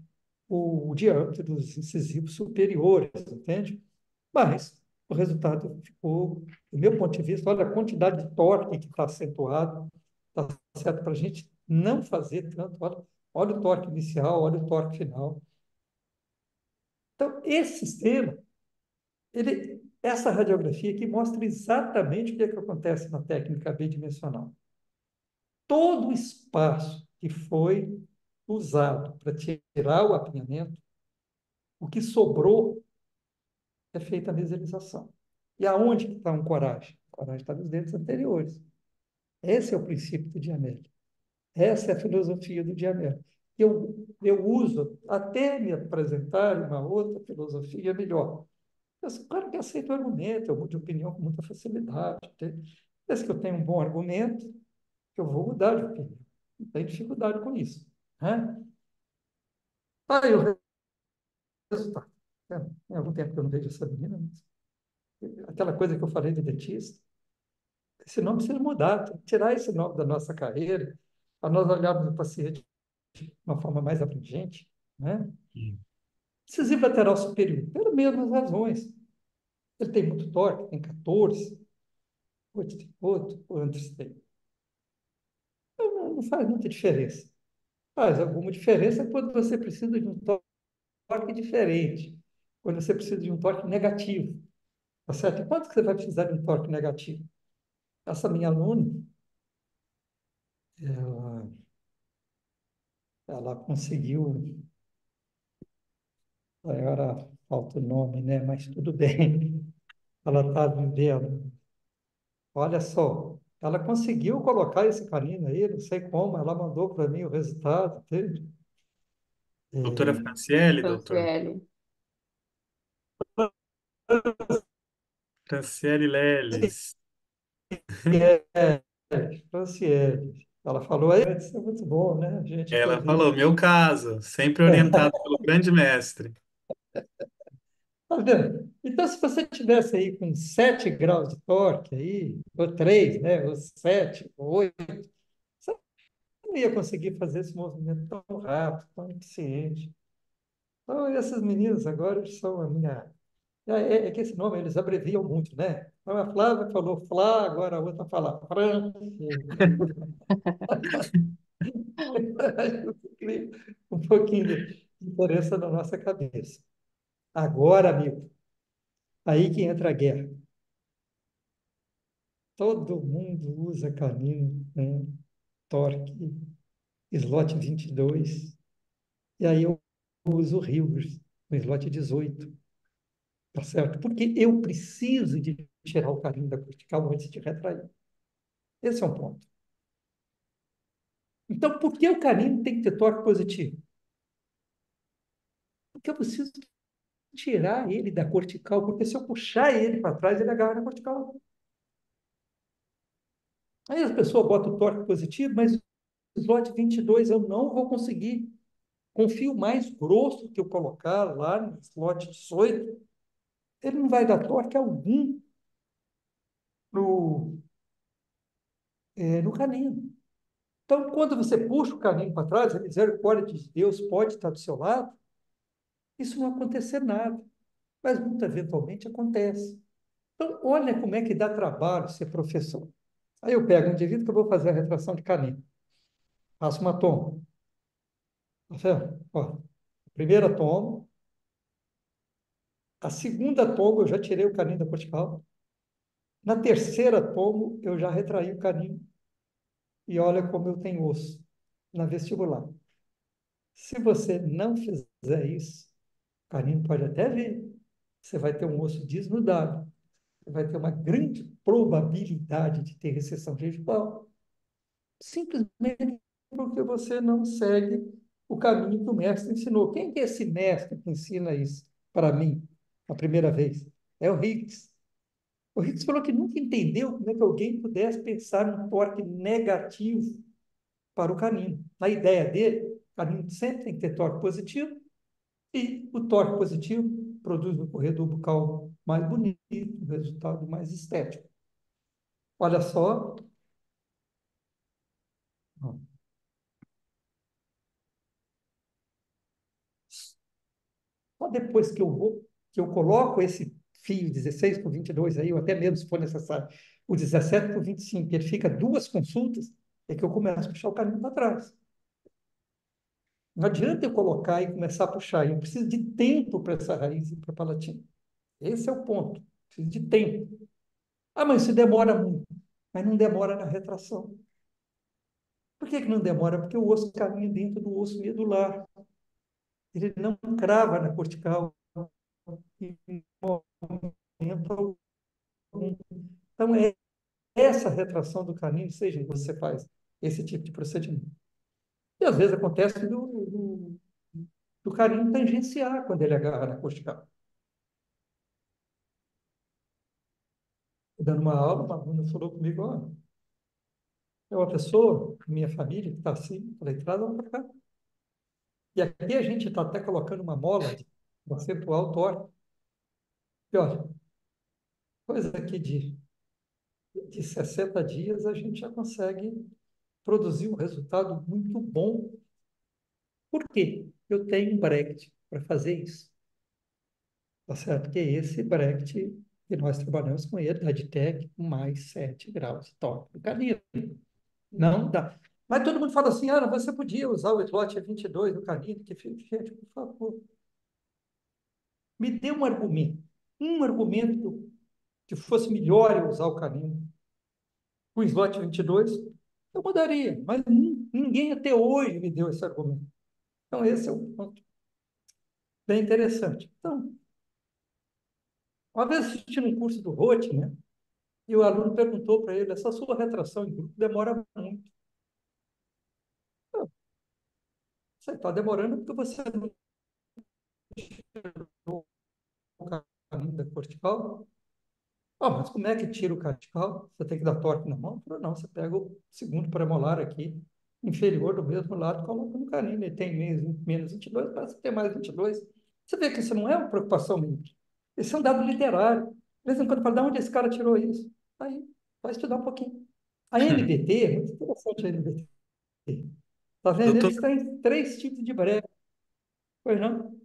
S4: o diâmetro dos incisivos superiores, entende? Mas o resultado ficou, do meu ponto de vista, olha a quantidade de torque que está acentuado, está certo para a gente não fazer tanto. Olha o torque inicial, olha o torque final. Então, esse sistema, essa radiografia aqui mostra exatamente o que é que acontece na técnica bidimensional. Todo o espaço que foi usado para tirar o apinhamento, o que sobrou é feita a meselização. E aonde que está um coragem? O coragem está nos dedos anteriores. Esse é o princípio do Gianelli. Essa é a filosofia do Gianelli. Eu uso até me apresentar uma outra filosofia melhor. Eu sou um cara que aceita o argumento, eu mudo de opinião com muita facilidade. Desde que eu tenho um bom argumento, eu vou mudar de opinião. Não tem dificuldade com isso. Né? Aí o resultado. Tem algum tempo que eu não vejo essa menina, mas aquela coisa que eu falei de dentista, esse nome precisa mudar, tem que tirar esse nome da nossa carreira, para nós olharmos o paciente de uma forma mais abrangente. Né? Incisivo lateral superior, pelas mesmas razões. Ele tem muito torque, tem 14, outro tem outro, outros tem. Então, não faz muita diferença. Faz alguma diferença quando você precisa de um torque diferente, quando você precisa de um torque negativo. Tá certo? E quanto que você vai precisar de um torque negativo? Essa minha aluna, ela, ela conseguiu, agora falta o nome, né? Mas tudo bem. Ela está vivendo. Olha só, ela conseguiu colocar esse canino aí, não sei como, ela mandou para mim o resultado, entende?
S2: Doutora Franciele, doutor?
S1: Franciele.
S2: Franciele Leles.
S4: É, Franciele. Ela falou, aí, isso é muito bom, né? A gente
S2: Ela
S4: poder.
S2: falou, meu caso, sempre orientado pelo grande mestre.
S4: Tá vendo? Então, se você tivesse aí com 7 graus de torque aí, ou 3, né? Ou 7, ou 8, você não ia conseguir fazer esse movimento tão rápido, tão eficiente. Então, essas meninas agora são a minha. É que esse nome eles abreviam muito, né? Então, a Flávia falou Flá, agora a outra fala Fran. Cria um pouquinho de diferença na nossa cabeça. Agora, amigo, aí que entra a guerra. Todo mundo usa canino com torque slot 22, e aí eu uso o Rivers no slot 18, tá certo? Porque eu preciso de tirar o canino da cortical antes de retrair. Esse é um ponto. Então, por que o canino tem que ter torque positivo? Porque eu preciso tirar ele da cortical, porque se eu puxar ele para trás, ele agarra na cortical. Aí as pessoas botam o torque positivo, mas o slot 22 eu não vou conseguir. Com fio mais grosso que eu colocar lá no slot 18, ele não vai dar torque algum no, no canino. Então, quando você puxa o canino para trás, a misericórdia de Deus pode estar do seu lado, isso não acontecer nada, mas muito eventualmente acontece. Então, olha como é que dá trabalho ser professor. Aí eu pego um indivíduo que eu vou fazer a retração de canino, faço uma toma. Tá vendo? Ó, a primeira toma, a segunda toma eu já tirei o canino da cortical, na terceira toma eu já retraí o canino e olha como eu tenho osso na vestibular. Se você não fizer isso, o canino pode até vir. Você vai ter um osso desnudado. Você vai ter uma grande probabilidade de ter recessão gengival. Simplesmente porque você não segue o caminho que o mestre ensinou. Quem que é esse mestre que ensina isso para mim a primeira vez? É o Higgs. O Higgs falou que nunca entendeu como é que alguém pudesse pensar num torque negativo para o canino. Na ideia dele, o canino sempre tem que ter torque positivo e o torque positivo produz no corredor bucal mais bonito, um resultado mais estético. Olha só, só depois que eu coloco esse fio 16 por 22 aí, ou até mesmo se for necessário, o 17 por 25, ele fica duas consultas, é que eu começo a puxar o caminho para trás. Não adianta eu colocar e começar a puxar, eu preciso de tempo para essa raiz ir para a palatina. Esse é o ponto, preciso de tempo. Ah, mas isso demora muito, mas não demora na retração. Por que que não demora? Porque o osso caminha dentro do osso medular. Ele não crava na cortical em momento algum. Então, é essa retração do canino, seja que você faz esse tipo de procedimento. E às vezes acontece do canino tangenciar quando ele agarra na cortical. Dando uma aula, uma aluna falou comigo, ó, é uma pessoa, minha família, que está assim, falei, traz ela para cá. E aqui a gente está até colocando uma mola de acentuar o torque. E olha, coisa aqui de 60 dias a gente já consegue produzir um resultado muito bom. Por quê? Eu tenho um bracket para fazer isso. Tá certo? Que é esse bracket que nós trabalhamos com ele, da Adtech, com mais 7 graus de torque do canino. Não dá. Mas todo mundo fala assim, ah, você podia usar o slot 22 do canino, que gente, por favor, me dê um argumento que fosse melhor eu usar o canino com o slot 22, eu mudaria, mas ninguém até hoje me deu esse argumento. Então, esse é um ponto bem interessante. Então, uma vez assistindo um curso do Roth, né, e o aluno perguntou para ele, essa sua retração em grupo demora muito. Você está demorando porque você não tirou o caminho da cortical. Ah, mas como é que tira o cortical? Você tem que dar torque na mão? Falou, não, você pega o segundo premolar aqui, inferior do mesmo lado, coloca no canino. Ele tem menos 22, parece que tem mais 22. Você vê que isso não é uma preocupação minha. Isso é um dado literário. De vez em quando fala, de onde esse cara tirou isso? Aí, vai estudar um pouquinho. A NBT, é muito interessante a NBT. Tá vendo?
S2: Doutor,
S4: Eles têm três tipos de breque. Pois não?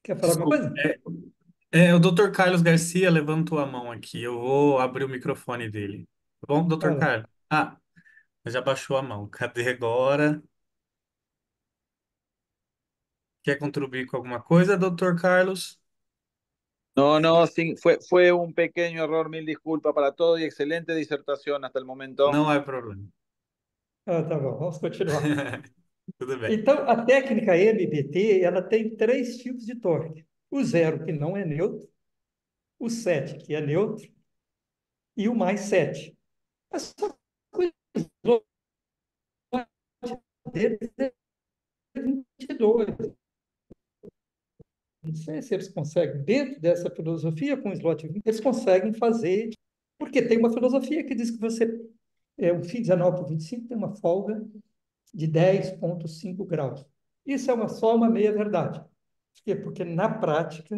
S4: Quer falar alguma
S2: desculpa.
S4: coisa?
S2: O doutor Carlos Garcia levantou a mão aqui. Eu vou abrir o microfone dele. Tá bom, doutor
S4: Fala.
S2: Carlos? Ah, já baixou a mão. Cadê agora? Quer contribuir com alguma coisa, doutor Carlos?
S5: No, no, sí, fue un pequeño error, mil disculpas para todos y excelente disertación hasta el momento.
S2: Não há problema.
S4: Ah, tá bom, vamos continuar.
S2: Tudo bem.
S4: Então, a técnica MBT, ela tem três tipos de torque. O zero, que não é neutro, o 7, que é neutro, e o mais 7. Mas só que o slot deles é 22. Não sei se eles conseguem, dentro dessa filosofia, com o slot 20, eles conseguem fazer, porque tem uma filosofia que diz que um fio 19 por 25 tem uma folga de 10,5 graus. Isso é só uma meia-verdade. Por quê? Porque, na prática,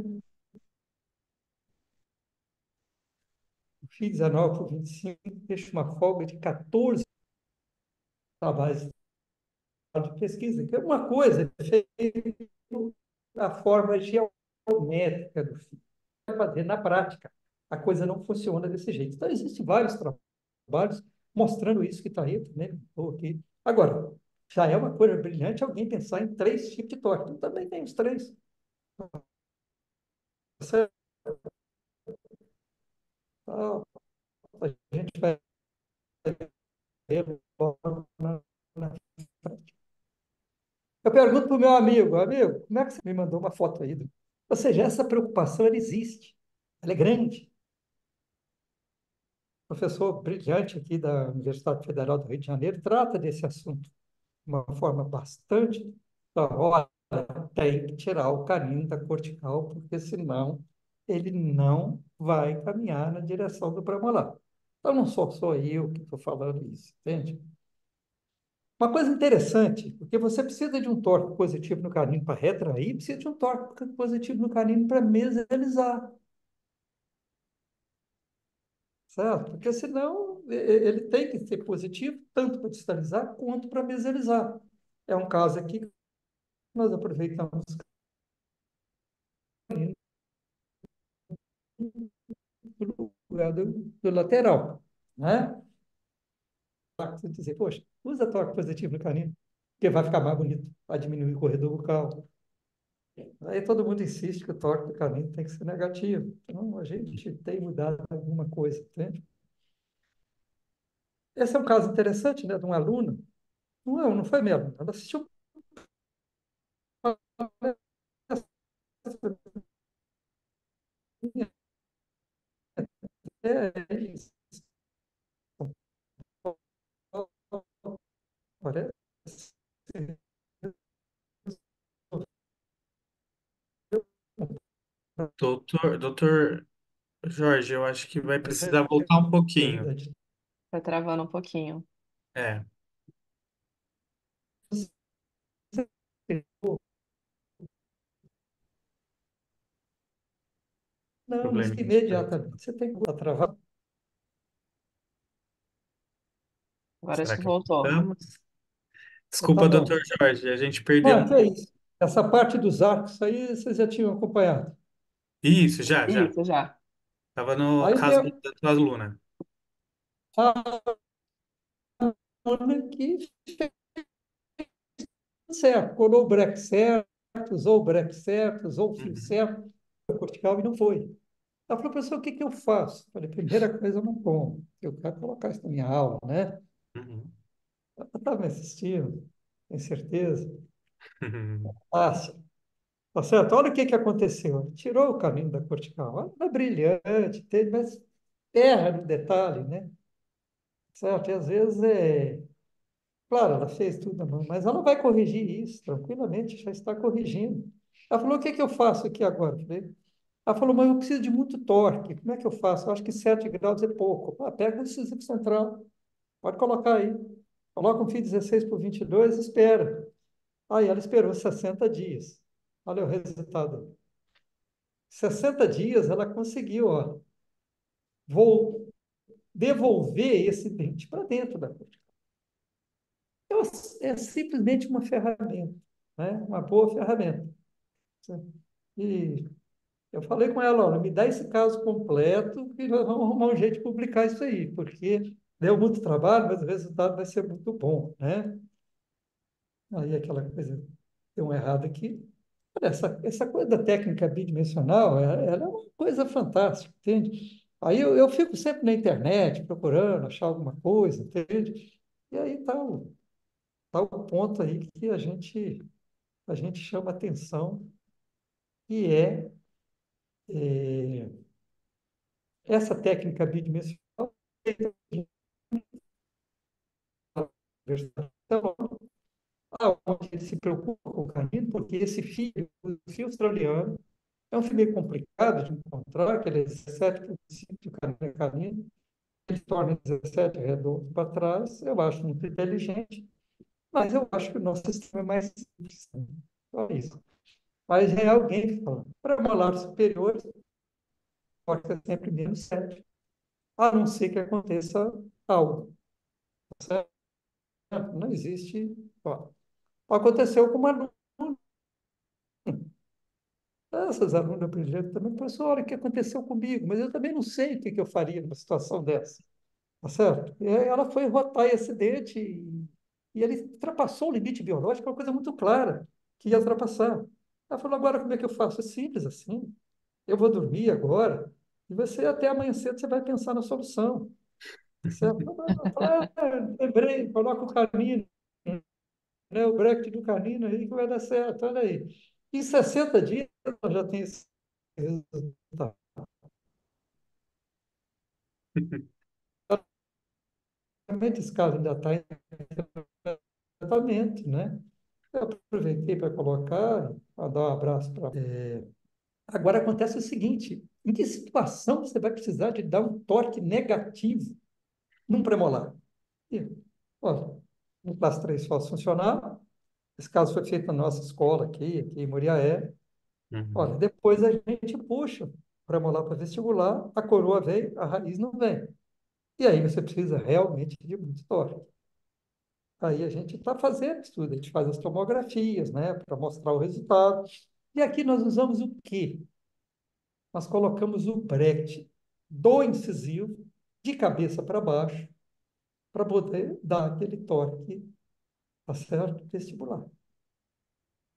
S4: o fio 19 por 25 deixa uma folga de 14 trabalhos de pesquisa, que é uma coisa feita da forma geométrica do fio. Fazer na prática. A coisa não funciona desse jeito. Então, existem vários trabalhos mostrando isso que está aí, né? Estou aqui. Agora, já é uma coisa brilhante alguém pensar em três tipos de torque. Então, também tem os três. Você, a gente vai ver na frente. Eu pergunto para o meu amigo, como é que você me mandou uma foto aí? Ou seja, essa preocupação, ela existe, ela é grande. O professor brilhante aqui da Universidade Federal do Rio de Janeiro trata desse assunto de uma forma bastante. Olha, tem que tirar o canino da cortical, porque senão ele não vai caminhar na direção do premolar. Então, não sou só eu que estou falando isso, entende? Uma coisa interessante, porque você precisa de um torque positivo no canino para retrair, precisa de um torque positivo no canino para mesializar, certo? Porque senão ele tem que ser positivo tanto para distalizar quanto para mesializar. É um caso aqui que nós aproveitamos no lugar do lateral, né? Você dizer, poxa, usa torque positivo no canino, porque vai ficar mais bonito, vai diminuir o corredor bucal. Aí todo mundo insiste que o torque do canino tem que ser negativo. Então, a gente tem mudado alguma coisa, entende? Esse é um caso interessante, né, de um aluno. Não, não foi mesmo. Ela assistiu uma palestra minha, em São Paulo, parece.
S2: Doutor Jorge, eu acho que vai precisar voltar um pouquinho.
S1: Tá travando um pouquinho.
S2: É,
S4: Não, mas
S2: problema
S4: que
S2: de internet.
S4: imediatamente você tem que estar travado.
S1: Agora acho
S2: Será
S1: que
S2: que
S1: voltou.
S2: voltamos?
S4: Então, tá
S2: Desculpa, doutor
S4: bom.
S2: Jorge, a gente perdeu
S4: Não,
S2: um
S4: que é
S2: pouco.
S4: isso. Essa parte dos arcos aí vocês já tinham acompanhado.
S2: Isso, já.
S1: Isso, já.
S2: Tava no
S4: Aí
S2: caso
S4: tem
S2: da tua aluna.
S4: a aluna que fez certo, colou o breque certo, usou o breque certo, usou o fio
S2: Uhum,
S4: certo, o cortical e não foi. Ela falou, professor, o que que eu faço? Falei, primeira coisa, eu não como. Eu quero colocar isso na minha aula, né?
S2: uhum,
S4: Ela estava me assistindo, tem certeza?
S2: uhum.
S4: Fácil. Tá certo? Olha o que que aconteceu. Tirou o caminho da cortical. Ela é brilhante, mas erra no detalhe, né? Certo? E às vezes claro, ela fez tudo na mão, mas ela vai corrigir isso tranquilamente, já está corrigindo. Ela falou: o que que eu faço aqui agora? Eu falei, ela falou: mas eu preciso de muito torque. Como é que eu faço? Eu acho que 7 graus é pouco. Ah, pega o decisivo central, pode colocar aí. Coloca um fio 16 por 22 e espera. Aí ela esperou 60 dias. Olha o resultado. 60 dias ela conseguiu, ó, vou devolver esse dente para dentro da cortical. Então, é simplesmente uma ferramenta, né? Uma boa ferramenta. E eu falei com ela, olha, me dá esse caso completo e nós vamos arrumar um jeito de publicar isso aí, porque deu muito trabalho, mas o resultado vai ser muito bom, né? Aí aquela coisa deu um errado aqui. Olha, essa coisa da técnica bidimensional, ela é uma coisa fantástica, entende? Aí eu fico sempre na internet procurando achar alguma coisa, entende? E aí tá o ponto aí que a gente chama atenção, que é essa técnica bidimensional. Então, onde ele se preocupa com o canino, porque esse fio, o fio australiano, é um fio meio complicado de encontrar, que ele é 17,5 de canino, ele torna 17 redondo para trás, eu acho muito inteligente, mas eu acho que o nosso sistema é mais simples. Só isso. Mas é alguém que fala, para molar superior, pode ser sempre menos 7, a não ser que aconteça algo. Certo? Não existe. Ó, aconteceu com uma aluna. Essas alunas brilhantes também, professor, olha o que aconteceu comigo, mas eu também não sei o que que eu faria numa situação dessa. Tá certo? E aí ela foi rotar esse dente e ele ultrapassou o limite biológico, uma coisa muito clara, que ia ultrapassar. Ela falou, agora como é que eu faço? É simples assim. Eu vou dormir agora e você até amanhã cedo você vai pensar na solução. Tá certo? Eu falei, lembrei, coloca o caminho né? O bracket do canino aí que vai dar certo, olha aí. Em 60 dias, nós já tem esse resultado. Realmente, esse caso ainda está em tratamento, né? Eu aproveitei para colocar, para dar um abraço para. Agora acontece o seguinte: em que situação você vai precisar de dar um torque negativo num premolar? E, olha, no classe 3 falso funcionar, esse caso foi feito na nossa escola aqui em Moriaé. Olha,
S2: Uhum.
S4: depois a gente puxa o premolar para vestibular, a coroa vem, a raiz não vem. E aí você precisa realmente de muito torque. Aí a gente está fazendo estudo, a gente faz as tomografias, né, para mostrar o resultado. E aqui nós usamos o quê? Nós colocamos o brete do incisivo de cabeça para baixo para poder dar aquele torque, tá certo? Vestibular.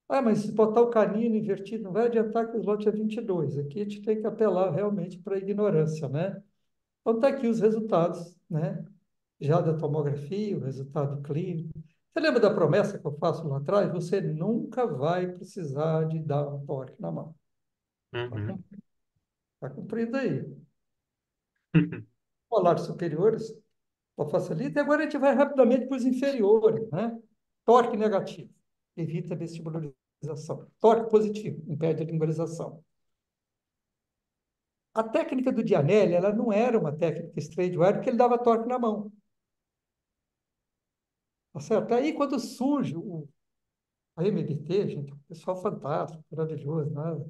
S4: Ah, mas se botar o canino invertido não vai adiantar que o slot é 22. Aqui a gente tem que apelar realmente para a ignorância, né? Então está aqui os resultados, né? Já da tomografia, o resultado clínico. Você lembra da promessa que eu faço lá atrás? Você nunca vai precisar de dar um torque na mão.
S2: Uhum.
S4: Está cumprido aí. Molares superiores, só facilita. E agora a gente vai rapidamente para os inferiores, né? Torque negativo, evita a vestibularização. Torque positivo, impede a lingualização. A técnica do Gianelli, ela não era uma técnica straightwire, porque ele dava torque na mão. Tá certo? Aí, quando surge a MBT, gente, um pessoal fantástico, maravilhoso, né?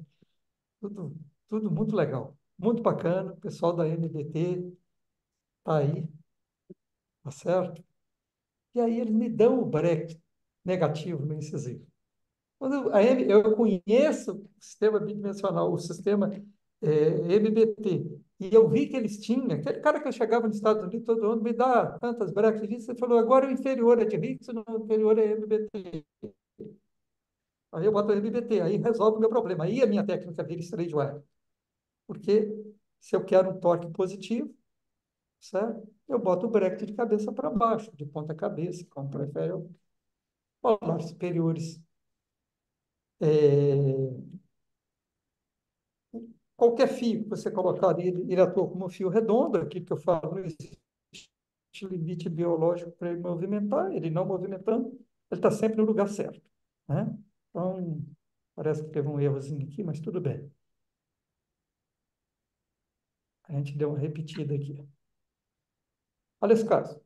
S4: Tudo, tudo muito legal, muito bacana. O pessoal da MBT está aí, tá certo? E aí eles me dão o break negativo no incisivo. Eu conheço o sistema bidimensional, o sistema MBT, e eu vi que eles tinham, aquele cara que eu chegava nos Estados Unidos todo ano, me dá tantas breaks disso, ele falou, agora o inferior é de Higgs, o inferior é MBT. Aí eu boto o MBT, aí resolve o meu problema. Aí a minha técnica vira straight wire. Porque se eu quero um torque positivo, certo? Eu boto o bracket de cabeça para baixo, de ponta cabeça, como prefere. Polares superiores. É, qualquer fio que você colocar ali, ele atua como um fio redondo, aquilo que eu falo, não existe limite biológico para ele movimentar, ele não movimentando, ele está sempre no lugar certo, né? Então, parece que teve um errozinho aqui, mas tudo bem. A gente deu uma repetida aqui. Olha esse caso.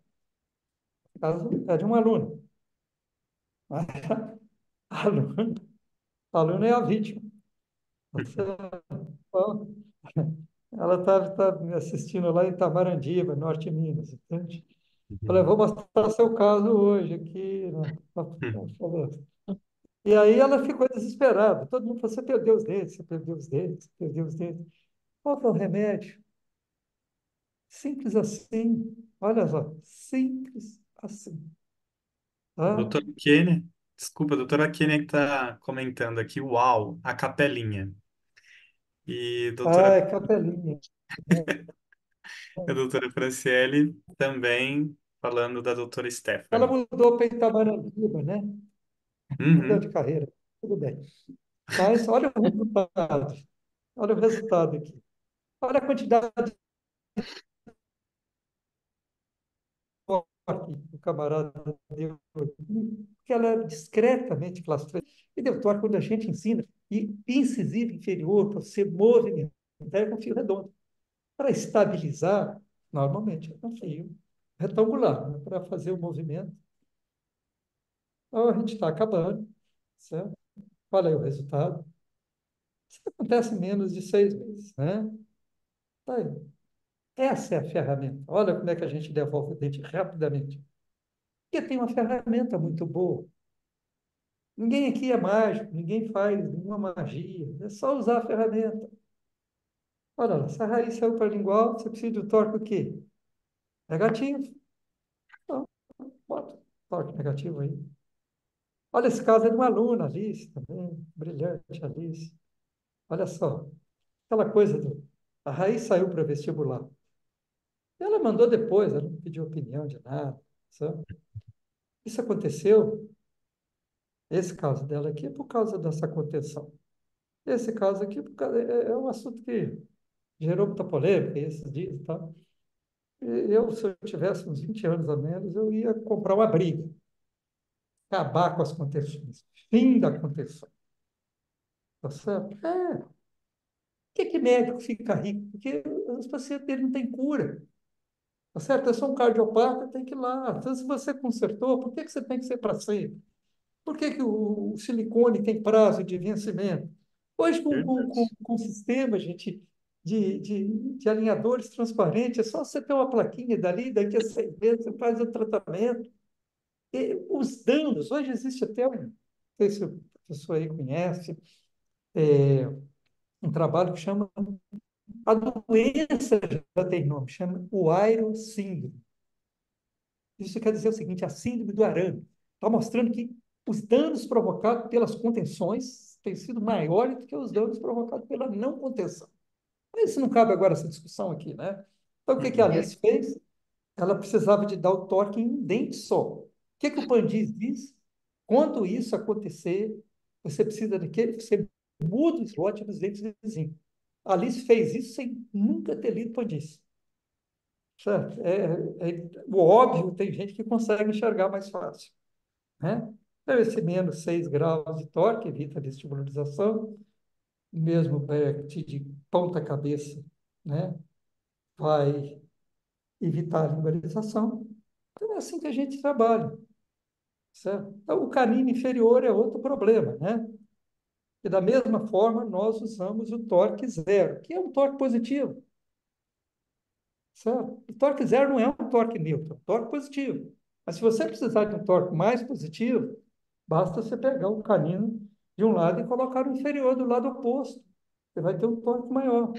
S4: O caso é de um aluno. Aluno, aluno é a vítima. Então, ela está me assistindo lá em Itabarandiba, Norte de Minas, entende? Falei,
S2: Uhum.
S4: vou mostrar seu caso hoje aqui, né? E aí ela ficou desesperada. Todo mundo falou, você perdeu os dentes, você perdeu os dentes, você perdeu os dentes. Qual que é o remédio? Simples assim. Olha só, simples assim. Tá?
S2: Doutora Kênia, desculpa, a doutora Kênia que está comentando aqui, uau, a capelinha. E
S4: Ai, capelinha.
S2: a doutora Franciele também falando da doutora
S4: Ela
S2: Stephanie.
S4: mudou para Itabarandiba, né? Mudou de
S2: Uhum.
S4: carreira. Tudo bem. Mas olha o resultado. Olha o resultado aqui. Olha a quantidade de torque que o camarada deu aqui, porque ela é discretamente classificada. E deu torque quando a gente ensina. E incisivo inferior, para você movimentar, é com fio redondo. Para estabilizar, normalmente é um fio retangular, né? Para fazer o movimento. Então, a gente está acabando, certo? Olha aí o resultado. Isso acontece em menos de 6 meses, né? Tá aí. Essa é a ferramenta. Olha como é que a gente devolve o dente rapidamente. Porque tem uma ferramenta muito boa. Ninguém aqui é mágico, ninguém faz nenhuma magia. É só usar a ferramenta. Olha lá, se a raiz saiu para lingual, você precisa do torque o quê? Negativo. Então, bota o torque negativo aí. Olha, esse caso é de uma aluna, Alice, também. Brilhante, Alice. Olha só. Aquela coisa do... A raiz saiu para vestibular. Ela mandou depois, ela não pediu opinião de nada. Sabe? Isso aconteceu Esse caso dela aqui é por causa dessa contenção. Esse caso aqui é um assunto que gerou muita polêmica esses dias, tá? Se eu tivesse uns 20 anos a menos, eu ia comprar uma briga, acabar com as contenções, fim da contenção, tá certo? Por que médico fica rico? Porque os pacientes dele não têm cura, tá certo? Eu sou um cardiopata, tem que ir lá. Então, se você consertou, por que você tem que ser para sempre? Por que o silicone tem prazo de vencimento? Hoje,
S2: Verdade.
S4: com sistema, gente, de alinhadores transparentes, é só você ter uma plaquinha dali, daqui a 6 meses você faz o tratamento. E os danos, hoje existe até não sei se o professor aí conhece, um trabalho que chama, a doença já tem nome, chama o Airo síndrome. Isso quer dizer o seguinte, a síndrome do arame. Está mostrando que os danos provocados pelas contenções têm sido maiores do que os danos provocados pela não contenção. Mas isso não cabe agora essa discussão aqui, né? Então, o que a
S2: Uhum.
S4: Alice fez? Ela precisava de dar o torque em um dente só. O que o Pandis diz? Quando isso acontecer, você precisa daquele, você muda o slot dos dentes vizinhos. A Alice fez isso sem nunca ter lido Pandis. Certo? O óbvio, tem gente que consegue enxergar mais fácil, né? Então, esse menos 6 graus de torque evita a vestibularização, mesmo back de ponta cabeça, né? Vai evitar a limbarização. Então, é assim que a gente trabalha, certo? Então, o canino inferior é outro problema, né? E da mesma forma, nós usamos o torque zero, que é um torque positivo, certo? O torque zero não é um torque neutro, é um torque positivo. Mas se você precisar de um torque mais positivo, basta você pegar o canino de um lado e colocar o inferior do lado oposto. Você vai ter um torque maior.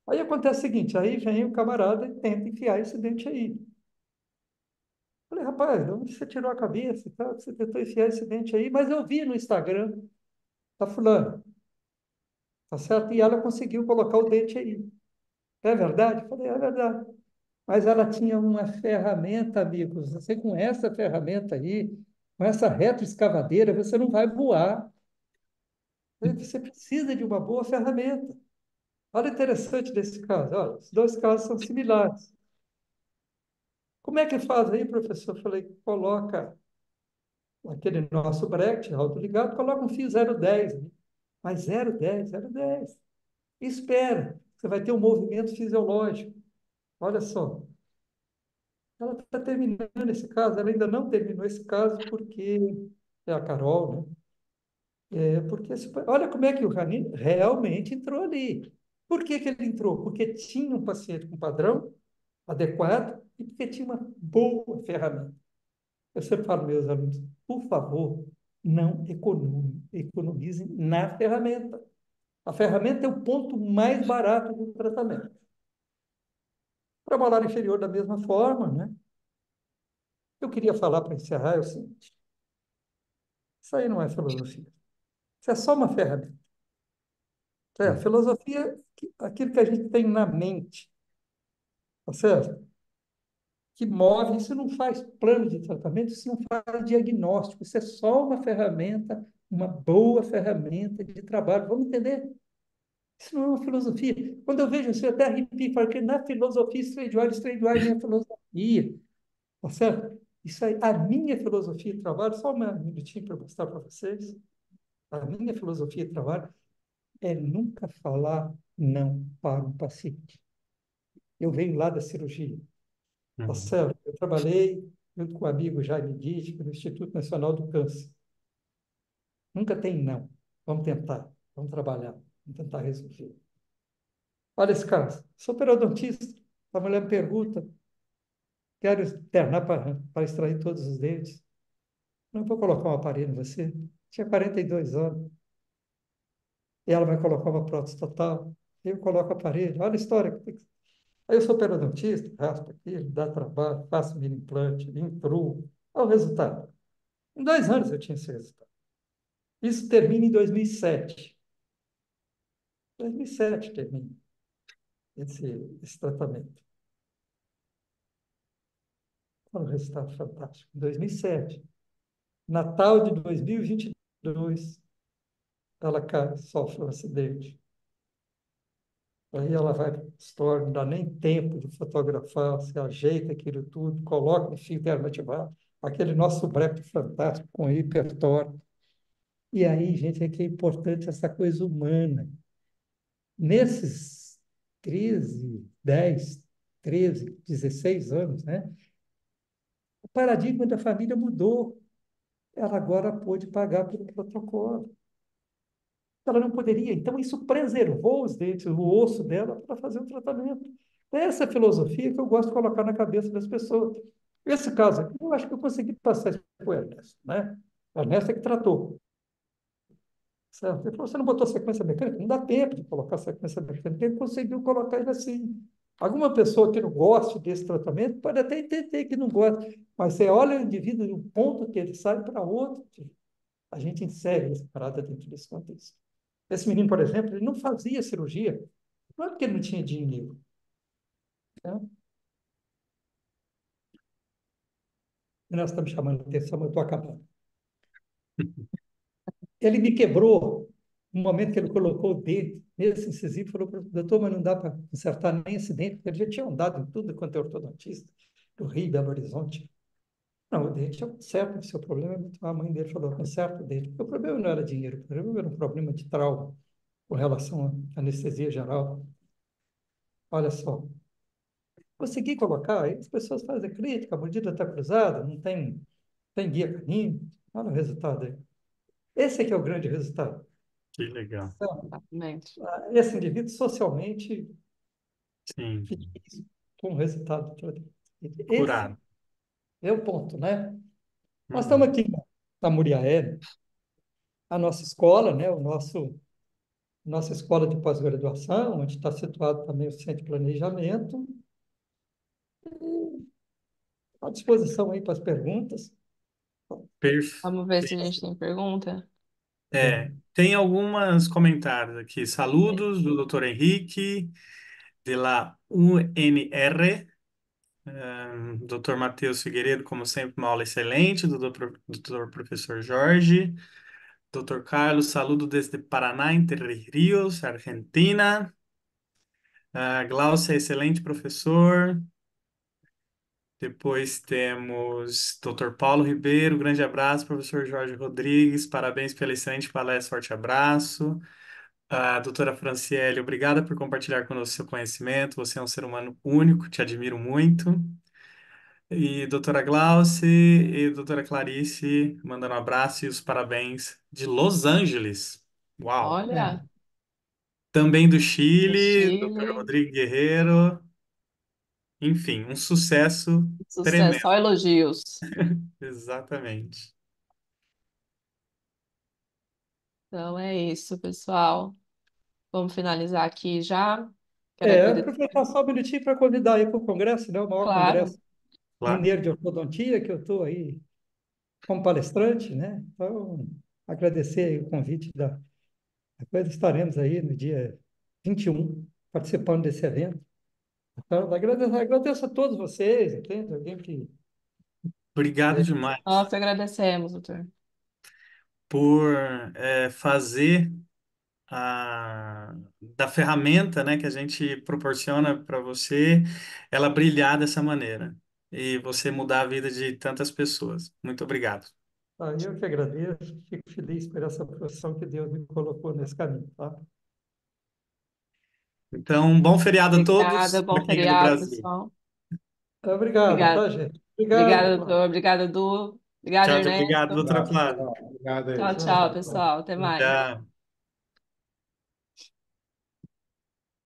S4: Aí acontece o seguinte, aí vem o camarada e tenta enfiar esse dente aí. Falei, rapaz, de onde você tirou a cabeça? Tá? Você tentou enfiar esse dente aí, mas eu vi no Instagram da fulana, tá certo? E ela conseguiu colocar o dente aí. É verdade? Eu falei, é verdade. Mas ela tinha uma ferramenta, amigos. Você com essa ferramenta aí, com essa retroescavadeira, você não vai voar. Você precisa de uma boa ferramenta. Olha o interessante desse caso. Olha, os dois casos são similares. Como é que faz aí, professor? Eu falei, coloca aquele nosso bracket autoligado, coloca um fio 0,10, né? Mas 0,10, 0,10. Espera, você vai ter um movimento fisiológico. Olha só, ela está terminando esse caso, ela ainda não terminou esse caso porque é a Carol, né? Porque olha como é que o Rani realmente entrou ali. Por que ele entrou? Porque tinha um paciente com padrão adequado e porque tinha uma boa ferramenta. Eu sempre falo, meus alunos, por favor, não economizem na ferramenta. A ferramenta é o ponto mais barato do tratamento. Para molar inferior, da mesma forma, né? Eu queria falar para encerrar é o seguinte: isso aí não é filosofia. Isso é só uma ferramenta. A filosofia é aquilo que a gente tem na mente, tá certo? Que move, isso não faz plano de tratamento, isso não faz diagnóstico, isso é só uma ferramenta, uma boa ferramenta de trabalho. Vamos entender? Isso não é uma filosofia. Quando eu vejo isso, eu até arrepio, porque na filosofia, straight wire não é filosofia, tá certo? Isso aí, a minha filosofia de trabalho, só um minutinho para mostrar para vocês, a minha filosofia de trabalho é nunca falar não para um paciente. Eu venho lá da cirurgia, tá
S2: Uhum.
S4: certo? Eu trabalhei junto com o amigo Jaime Ditt, no Instituto Nacional do Câncer. Nunca tem não. Vamos tentar, vamos trabalhar, vamos tentar resolver. Olha esse caso, sou periodontista, a mulher me pergunta, quero internar para extrair todos os dentes. Não vou colocar um aparelho em você. Tinha 42 anos. E ela vai colocar uma prótese total. Eu coloco o aparelho. Olha a história. Aí eu sou periodontista, raspo aquilo, dá trabalho, faço mini implante, improvo. Olha o resultado. Em 2 anos eu tinha esse resultado. Isso termina em 2007. 2007 termina esse tratamento. Olha o resultado fantástico. Em 2007. Natal de 2022. 2022, ela cai, sofre um acidente. Aí ela vai para o consultório, não dá nem tempo de fotografar, se ajeita aquilo tudo, coloca no fio termoativado, aquele nosso breque fantástico com hipertório. E aí, gente, é que é importante essa coisa humana. Nesses 13, 10, 13, 16 anos, né? O paradigma da família mudou. Ela agora pôde pagar pelo protocolo. Ela não poderia. Então, isso preservou os dentes, o osso dela para fazer o tratamento. Essa é a filosofia que eu gosto de colocar na cabeça das pessoas. Esse caso aqui, eu acho que eu consegui passar isso para o Ernesto, né? A Ernesto é que tratou. Certo? Ele falou, você não botou sequência mecânica? Não dá tempo de colocar sequência mecânica. Ele conseguiu colocar ele assim. Alguma pessoa que não goste desse tratamento pode até entender que não gosta, mas você olha o indivíduo de um ponto que ele sai para outro, a gente insere essa parada dentro desse contexto. Esse menino, por exemplo, ele não fazia cirurgia, não é porque ele não tinha dinheiro. Né? E nós estamos chamando a atenção, mas eu estou acabando. Ele me quebrou no momento que ele colocou o dedo nesse incisivo e falou para o doutor, mas não dá para consertar nem esse dente, porque ele já tinha andado em tudo quanto é ortodontista, do Rio, Belo Horizonte. Não, o dente é certo, o seu problema é muito... A mãe dele falou, conserta o dente. O problema não era dinheiro, o problema era um problema de trauma com relação à anestesia geral. Olha só, consegui colocar, aí as pessoas fazem crítica, a mordida está cruzada, não tem guia canino, olha o resultado aí. Esse é que é o grande resultado.
S2: Que legal.
S4: Então,
S1: Exatamente.
S4: esse indivíduo socialmente
S2: Sim,
S4: feliz com o resultado do tratamento. Esse
S2: curado.
S4: é o ponto, né? Nós estamos
S2: Uhum.
S4: aqui na Muriaé, a nossa escola, né? Nossa escola de pós-graduação, onde está situado também o centro de planejamento, à disposição aí para as perguntas.
S2: Perfeito.
S1: Vamos ver se a gente tem pergunta.
S2: Tem alguns comentários aqui. Saludos do Dr. Henrique, de la UNR. Dr. Matheus Figueiredo, como sempre, uma aula excelente. Dr. Professor Jorge. Dr. Carlos, saludo desde Paraná, Entre Ríos, Argentina. Glaucia, excelente professor. Depois temos Dr. Paulo Ribeiro, grande abraço, professor Jorge Rodrigues, parabéns pela excelente palestra, forte abraço. Doutora Franciele, obrigada por compartilhar conosco seu conhecimento, você é um ser humano único, te admiro muito. E doutora Glauce e doutora Clarice, mandando um abraço e os parabéns de Los Angeles. Uau!
S4: É,
S1: Olha,
S2: Também do
S1: do
S2: Chile, doutor
S1: Chile,
S2: Rodrigo Guerreiro. Enfim, um sucesso
S1: sucesso,
S2: tremendo.
S1: só elogios.
S2: Exatamente.
S1: Então é isso, pessoal. Vamos finalizar aqui já. Quero agradecer.
S4: aproveitar só um minutinho para convidar aí para o congresso, né? O maior
S1: Claro,
S4: congresso
S2: Claro.
S4: mineiro de ortodontia, que eu estou aí como palestrante, né? Então, agradecer aí o convite da coisa. Estaremos aí no dia 21 participando desse evento. Então, agradeço a todos vocês, entende? Alguém que...
S2: Obrigado demais
S1: nós que agradecemos, doutor.
S2: por fazer da ferramenta, né, que a gente proporciona para você, ela brilhar dessa maneira e você mudar a vida de tantas pessoas. Muito obrigado.
S4: Eu que agradeço, fico feliz por essa profissão que Deus me colocou nesse caminho, tá?
S2: Então, um bom feriado a
S1: Obrigada,
S2: todos para
S1: bom
S2: quem é do
S1: feriado,
S2: Brasil.
S1: pessoal.
S4: Obrigado,
S1: Obrigada,
S4: tá, gente?
S1: obrigada,
S4: Obrigado.
S1: doutor. Obrigada, Du. Obrigada,
S2: Tchau, tchau. Obrigado,
S1: Ernesto.
S2: doutora
S3: Tá,
S2: Flávia.
S3: tá. Obrigado aí.
S1: Tchau,
S4: Tchau,
S1: tchau,
S4: gente.
S1: pessoal. Até mais.
S2: Tchau.